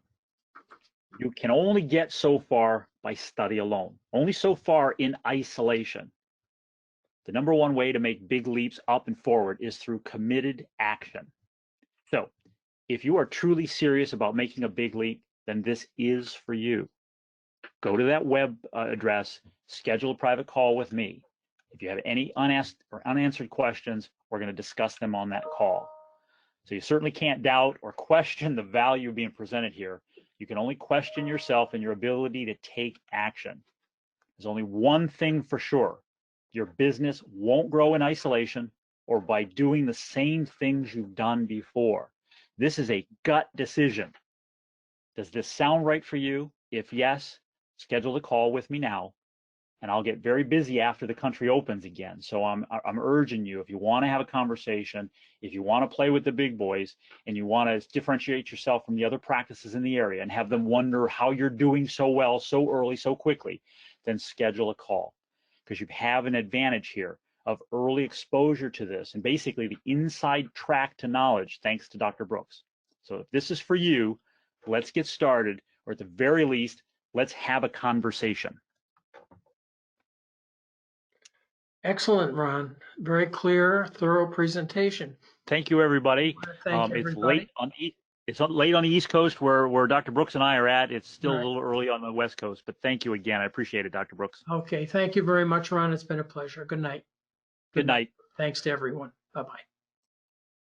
[SPEAKER 2] you can only get so far by study alone, only so far in isolation. The number 1 way to make big leaps up and forward is through committed action. So if you are truly serious about making a big leap, then this is for you. Go to that web address, schedule a private call with me. If you have any unasked or unanswered questions, we're going to discuss them on that call. So you certainly can't doubt or question the value being presented here. You can only question yourself and your ability to take action. There's only one thing for sure. Your business won't grow in isolation or by doing the same things you've done before. This is a gut decision. Does this sound right for you? If yes, schedule a call with me now, and I'll get very busy after the country opens again. So I'm urging you, if you want to have a conversation, if you want to play with the big boys, and you want to differentiate yourself from the other practices in the area and have them wonder how you're doing so well, so early, so quickly, then schedule a call, because you have an advantage here of early exposure to this and basically the inside track to knowledge, thanks to Dr. Brooks. So if this is for you, let's get started, or at the very least, let's have a conversation.
[SPEAKER 1] Excellent, Ron. Very clear, thorough presentation.
[SPEAKER 2] Thank you, everybody.
[SPEAKER 1] Thank
[SPEAKER 2] It's
[SPEAKER 1] everybody.
[SPEAKER 2] late on the East Coast where Dr. Brooks and I are at. It's still
[SPEAKER 1] Right.
[SPEAKER 2] a little early on the West Coast, but thank you again. I appreciate it, Dr. Brooks.
[SPEAKER 1] Okay. Thank you very much, Ron. It's been a pleasure. Good night.
[SPEAKER 2] Good night.
[SPEAKER 1] Thanks to everyone. Bye-bye.